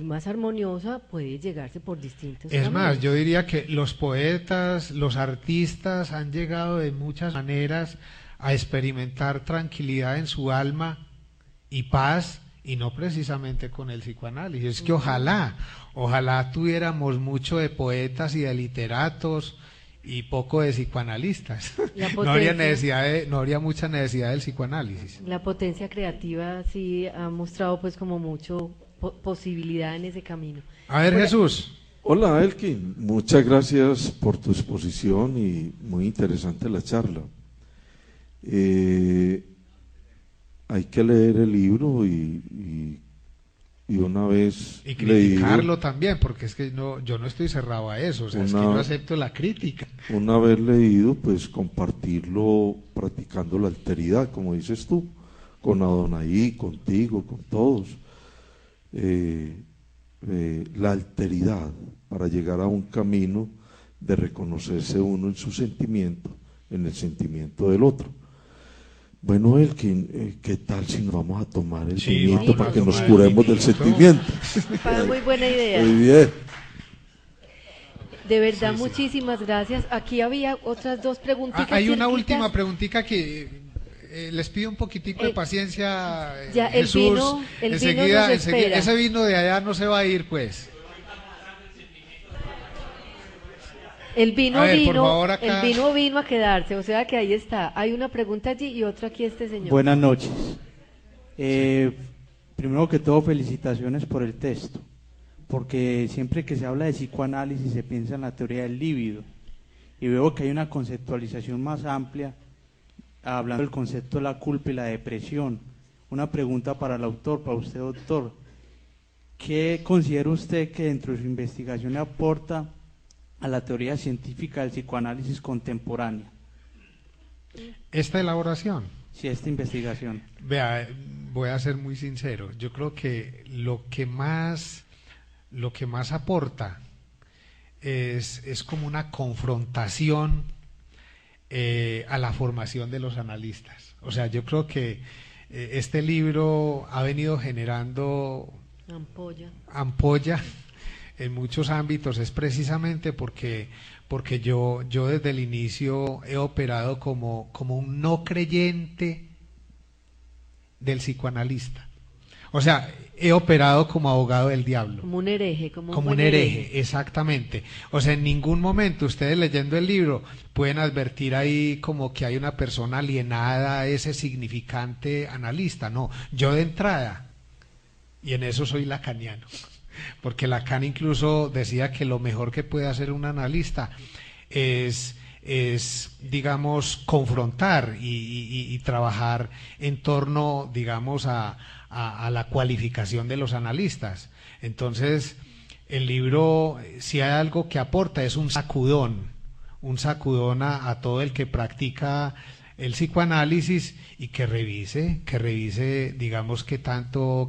más armoniosa puede llegarse por distintos caminos. Es más, yo diría que los poetas, los artistas han llegado de muchas maneras a experimentar tranquilidad en su alma y paz, y no precisamente con el psicoanálisis. Es que ojalá tuviéramos mucho de poetas y de literatos y poco de psicoanalistas. No habría mucha necesidad del psicoanálisis. La potencia creativa sí ha mostrado pues como mucho posibilidad en ese camino. A ver, Jesús. Hola, Elkin, muchas gracias por tu exposición y muy interesante la charla. Hay que leer el libro y una vez y criticarlo también, porque es que yo no estoy cerrado a eso, o sea, es que yo acepto la crítica. Una vez leído, pues compartirlo practicando la alteridad, como dices tú, con Adonai, contigo, con todos. La alteridad para llegar a un camino de reconocerse uno en su sentimiento, en el sentimiento del otro. Bueno, Elkin, ¿qué tal si nos vamos a tomar el vinito para que nos curemos del sentimiento? Muy buena idea. Muy bien. De verdad, muchísimas gracias. Aquí había otras dos preguntitas. Hay una última preguntita que les pido un poquitico de paciencia. Ya, Jesús, el vino nos espera. Ese vino de allá no se va a ir, pues. El vino vino a quedarse, o sea que ahí está. Hay una pregunta allí y otra aquí señor. Buenas noches. Primero que todo, felicitaciones por el texto, porque siempre que se habla de psicoanálisis se piensa en la teoría del líbido, y veo que hay una conceptualización más amplia, hablando del concepto de la culpa y la depresión. Una pregunta para el autor, para usted, doctor. ¿Qué considera usted que dentro de su investigación le aporta a la teoría científica del psicoanálisis contemporánea? ¿Esta elaboración? Sí, esta investigación. Vea, voy a ser muy sincero. Yo creo que lo que más aporta es como una confrontación a la formación de los analistas. O sea, yo creo que este libro ha venido generando ampolla en muchos ámbitos es precisamente porque yo desde el inicio he operado como un no creyente del psicoanalista. O sea, he operado como abogado del diablo. Como un hereje, Como un hereje, exactamente. O sea, en ningún momento ustedes leyendo el libro pueden advertir ahí como que hay una persona alienada a ese significante analista. No, yo de entrada, y en eso soy lacaniano, porque Lacan incluso decía que lo mejor que puede hacer un analista es digamos, confrontar y trabajar en torno, digamos, a la cualificación de los analistas. Entonces, el libro, si hay algo que aporta, es un sacudón a todo el que practica el psicoanálisis y que revise, digamos, qué tanto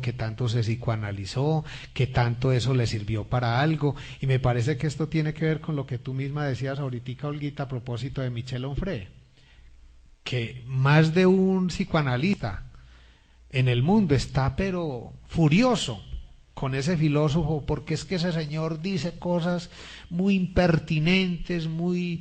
se psicoanalizó, qué tanto eso le sirvió para algo. Y me parece que esto tiene que ver con lo que tú misma decías ahorita, Olguita, a propósito de Michel Onfray, que más de un psicoanalista en el mundo está pero furioso con ese filósofo, porque es que ese señor dice cosas muy impertinentes, muy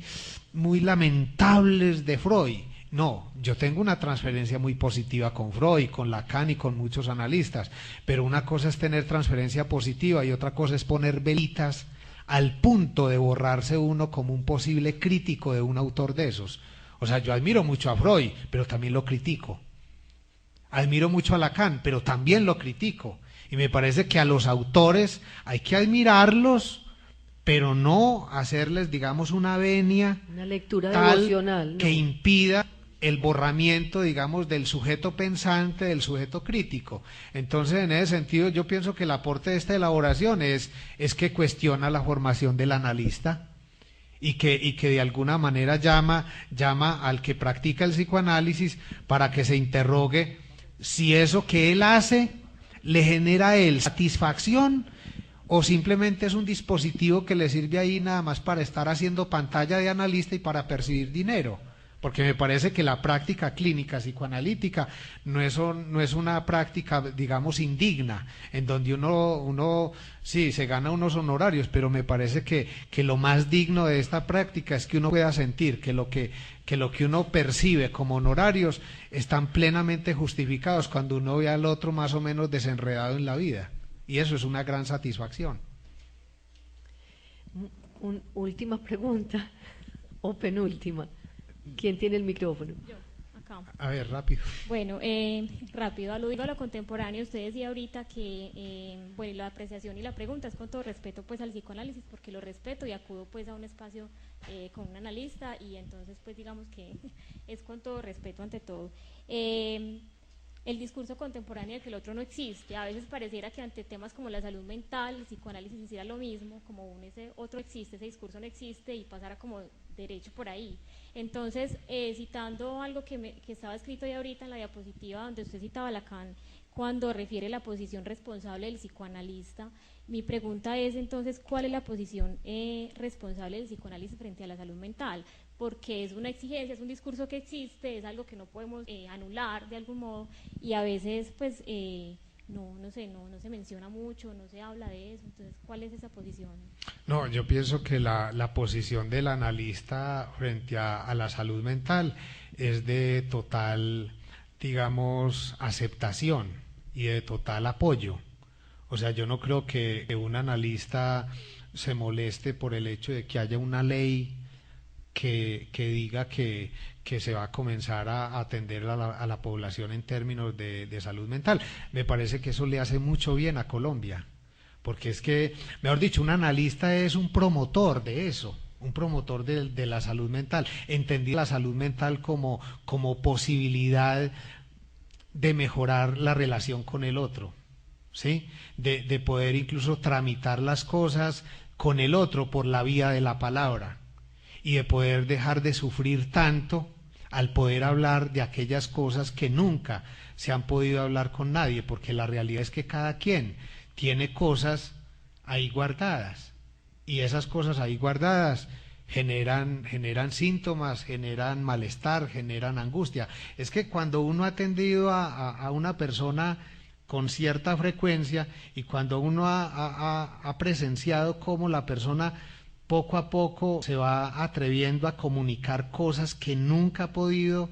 lamentables de Freud. No, yo tengo una transferencia muy positiva con Freud, con Lacan y con muchos analistas, pero una cosa es tener transferencia positiva y otra cosa es poner velitas al punto de borrarse uno como un posible crítico de un autor de esos. O sea, yo admiro mucho a Freud, pero también lo critico. Admiro mucho a Lacan, pero también lo critico. Y me parece que a los autores hay que admirarlos, pero no hacerles, digamos, una venia, una lectura tal devocional, ¿no?, que impida el borramiento, digamos, del sujeto pensante, del sujeto crítico. Entonces, en ese sentido, yo pienso que el aporte de esta elaboración es que cuestiona la formación del analista y que de alguna manera llama al que practica el psicoanálisis para que se interrogue si eso que él hace le genera a él satisfacción o simplemente es un dispositivo que le sirve ahí nada más para estar haciendo pantalla de analista y para percibir dinero. Porque me parece que la práctica clínica psicoanalítica no es una práctica, digamos, indigna, en donde uno sí, se gana unos honorarios, pero me parece que lo más digno de esta práctica es que uno pueda sentir que lo que uno percibe como honorarios están plenamente justificados cuando uno ve al otro más o menos desenredado en la vida. Y eso es una gran satisfacción. Última pregunta, o penúltima. ¿Quién tiene el micrófono? Yo, acá. A ver, rápido. Bueno, rápido, aludiendo a lo contemporáneo, usted decía ahorita que, bueno, la apreciación y la pregunta es con todo respeto pues al psicoanálisis, porque lo respeto y acudo pues a un espacio con un analista y entonces pues digamos que es con todo respeto ante todo. El discurso contemporáneo de que el otro no existe, a veces pareciera que ante temas como la salud mental, el psicoanálisis hiciera lo mismo, como ese otro existe, ese discurso no existe y pasara como derecho por ahí. Entonces, citando algo que estaba escrito ya ahorita en la diapositiva donde usted citaba a Lacan, cuando refiere la posición responsable del psicoanalista, mi pregunta es entonces, ¿cuál es la posición responsable del psicoanálisis frente a la salud mental? Porque es una exigencia, es un discurso que existe, es algo que no podemos anular de algún modo y a veces pues no se menciona mucho, no se habla de eso. Entonces, ¿cuál es esa posición? No, yo pienso que la posición del analista frente a la salud mental es de total, digamos, aceptación y de total apoyo. O sea, yo no creo que un analista se moleste por el hecho de que haya una ley que diga que se va a comenzar a atender a la población en términos de salud mental. Me parece que eso le hace mucho bien a Colombia, porque es que, mejor dicho, un analista es un promotor de eso, un promotor de la salud mental, entendía la salud mental como posibilidad de mejorar la relación con el otro, ¿sí? De poder incluso tramitar las cosas con el otro por la vía de la palabra y de poder dejar de sufrir tanto al poder hablar de aquellas cosas que nunca se han podido hablar con nadie, porque la realidad es que cada quien tiene cosas ahí guardadas y esas cosas ahí guardadas generan síntomas, generan malestar, generan angustia. Es que cuando uno ha atendido a una persona con cierta frecuencia, y cuando uno ha presenciado cómo la persona poco a poco se va atreviendo a comunicar cosas que nunca ha podido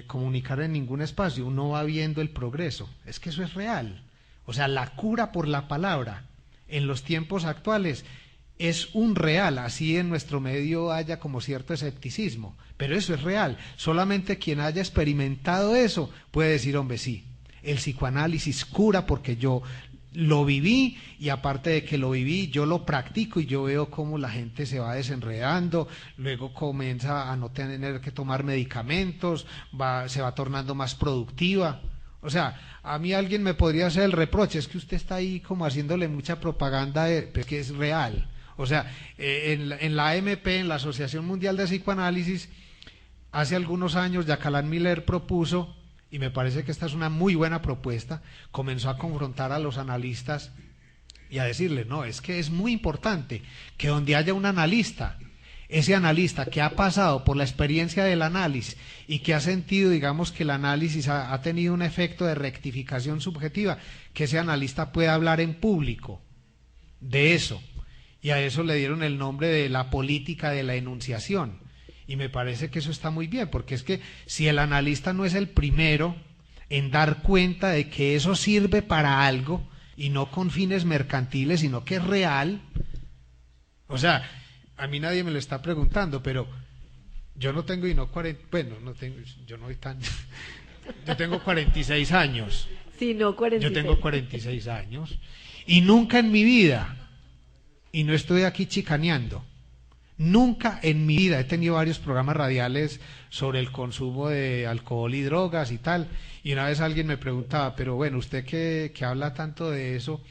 comunicar en ningún espacio, uno va viendo el progreso. Es que eso es real. O sea, la cura por la palabra en los tiempos actuales es un real, así en nuestro medio haya como cierto escepticismo, pero eso es real. Solamente quien haya experimentado eso puede decir, hombre, sí, el psicoanálisis cura porque yo lo viví, y aparte de que lo viví, yo lo practico y yo veo cómo la gente se va desenredando, luego comienza a no tener que tomar medicamentos, se va tornando más productiva. O sea, a mí alguien me podría hacer el reproche, es que usted está ahí como haciéndole mucha propaganda, pero es que es real. O sea, en la AMP, en la Asociación Mundial de Psicoanálisis, hace algunos años Jacqueline Miller propuso, y me parece que esta es una muy buena propuesta, comenzó a confrontar a los analistas y a decirles, no, es que es muy importante que donde haya un analista, ese analista que ha pasado por la experiencia del análisis y que ha sentido, digamos, que el análisis ha tenido un efecto de rectificación subjetiva, que ese analista pueda hablar en público de eso, y a eso le dieron el nombre de la política de la enunciación. Y me parece que eso está muy bien, porque es que si el analista no es el primero en dar cuenta de que eso sirve para algo y no con fines mercantiles, sino que es real, o sea, a mí nadie me lo está preguntando, pero yo no tengo, y no 40, bueno, no tengo, yo no soy tan, yo tengo 46 años. Sí, no 46. Yo tengo 46 años y nunca en mi vida, y no estoy aquí chicaneando, nunca en mi vida he tenido varios programas radiales sobre el consumo de alcohol y drogas y tal, y una vez alguien me preguntaba, pero bueno, usted que habla tanto de eso,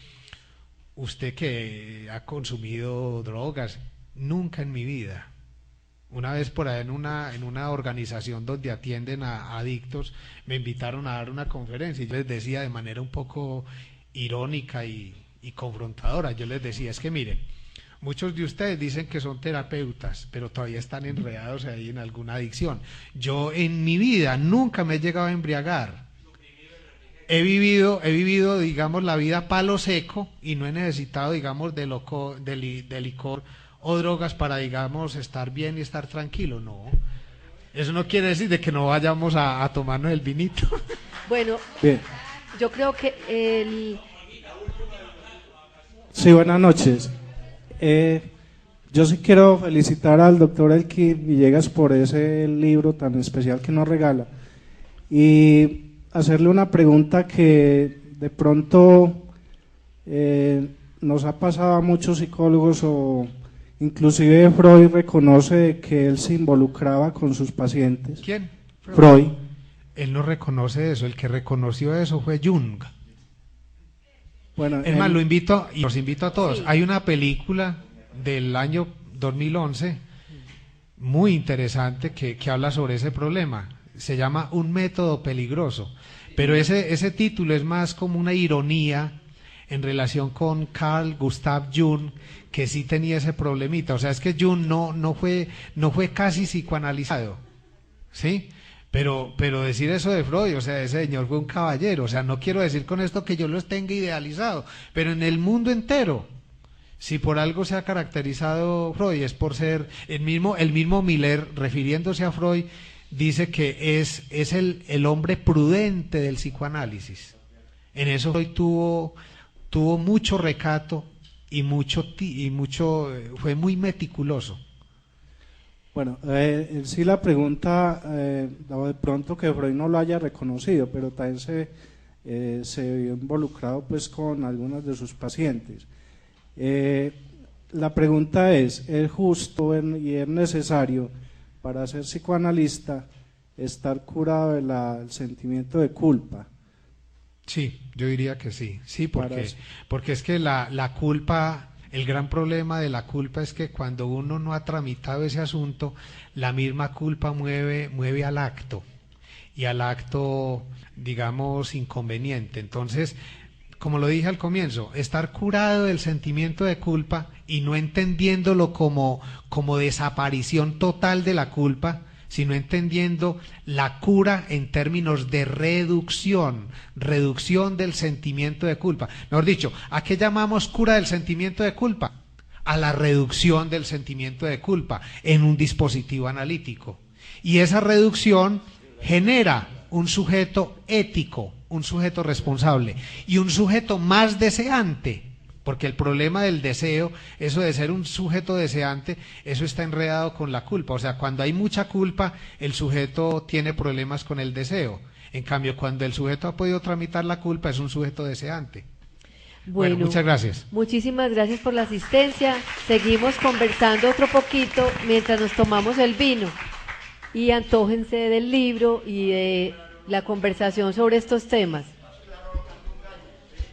usted que ha consumido drogas, nunca en mi vida. Una vez por ahí en una organización donde atienden a adictos, me invitaron a dar una conferencia y yo les decía de manera un poco irónica y confrontadora, yo les decía, es que miren, muchos de ustedes dicen que son terapeutas, pero todavía están enredados ahí en alguna adicción. Yo en mi vida nunca me he llegado a embriagar. He vivido, digamos, la vida palo seco y no he necesitado, digamos, de licor o drogas para, digamos, estar bien y estar tranquilo. No. Eso no quiere decir de que no vayamos a tomarnos el vinito. Bueno, Bien. yo creo que Sí, buenas noches. Yo sí quiero felicitar al doctor Elkin Villegas por ese libro tan especial que nos regala y hacerle una pregunta que de pronto nos ha pasado a muchos psicólogos, o inclusive Freud reconoce que él se involucraba con sus pacientes. ¿Quién? Freud. Él no reconoce eso, el que reconoció eso fue Jung. Bueno, Es más, los invito a todos. Sí. Hay una película del año 2011 muy interesante que habla sobre ese problema. Se llama Un método peligroso. Pero ese título es más como una ironía en relación con Carl Gustav Jung, que sí tenía ese problemita. O sea, es que Jung no fue casi psicoanalizado, ¿sí? Pero decir eso de Freud, o sea, ese señor fue un caballero, o sea, no quiero decir con esto que yo los tenga idealizado, pero en el mundo entero, si por algo se ha caracterizado Freud, es por ser, el mismo Miller, refiriéndose a Freud, dice que es el hombre prudente del psicoanálisis. En eso Freud tuvo mucho recato y fue muy meticuloso. Bueno, sí, la pregunta, de pronto que Freud no lo haya reconocido, pero también se vio involucrado pues con algunos de sus pacientes. La pregunta ¿es justo y es necesario para ser psicoanalista estar curado del sentimiento de culpa? Sí, yo diría que sí, porque es que la culpa... El gran problema de la culpa es que cuando uno no ha tramitado ese asunto, la misma culpa mueve al acto, y al acto, digamos, inconveniente. Entonces, como lo dije al comienzo, estar curado del sentimiento de culpa y no entendiéndolo como desaparición total de la culpa, sino entendiendo la cura en términos de reducción del sentimiento de culpa. Mejor dicho, ¿a qué llamamos cura del sentimiento de culpa? A la reducción del sentimiento de culpa en un dispositivo analítico. Y esa reducción genera un sujeto ético, un sujeto responsable y un sujeto más deseante, porque el problema del deseo, eso de ser un sujeto deseante, eso está enredado con la culpa. O sea, cuando hay mucha culpa, el sujeto tiene problemas con el deseo. En cambio, cuando el sujeto ha podido tramitar la culpa, es un sujeto deseante. Bueno, muchas gracias. Muchísimas gracias por la asistencia. Seguimos conversando otro poquito mientras nos tomamos el vino. Y antójense del libro y de la conversación sobre estos temas.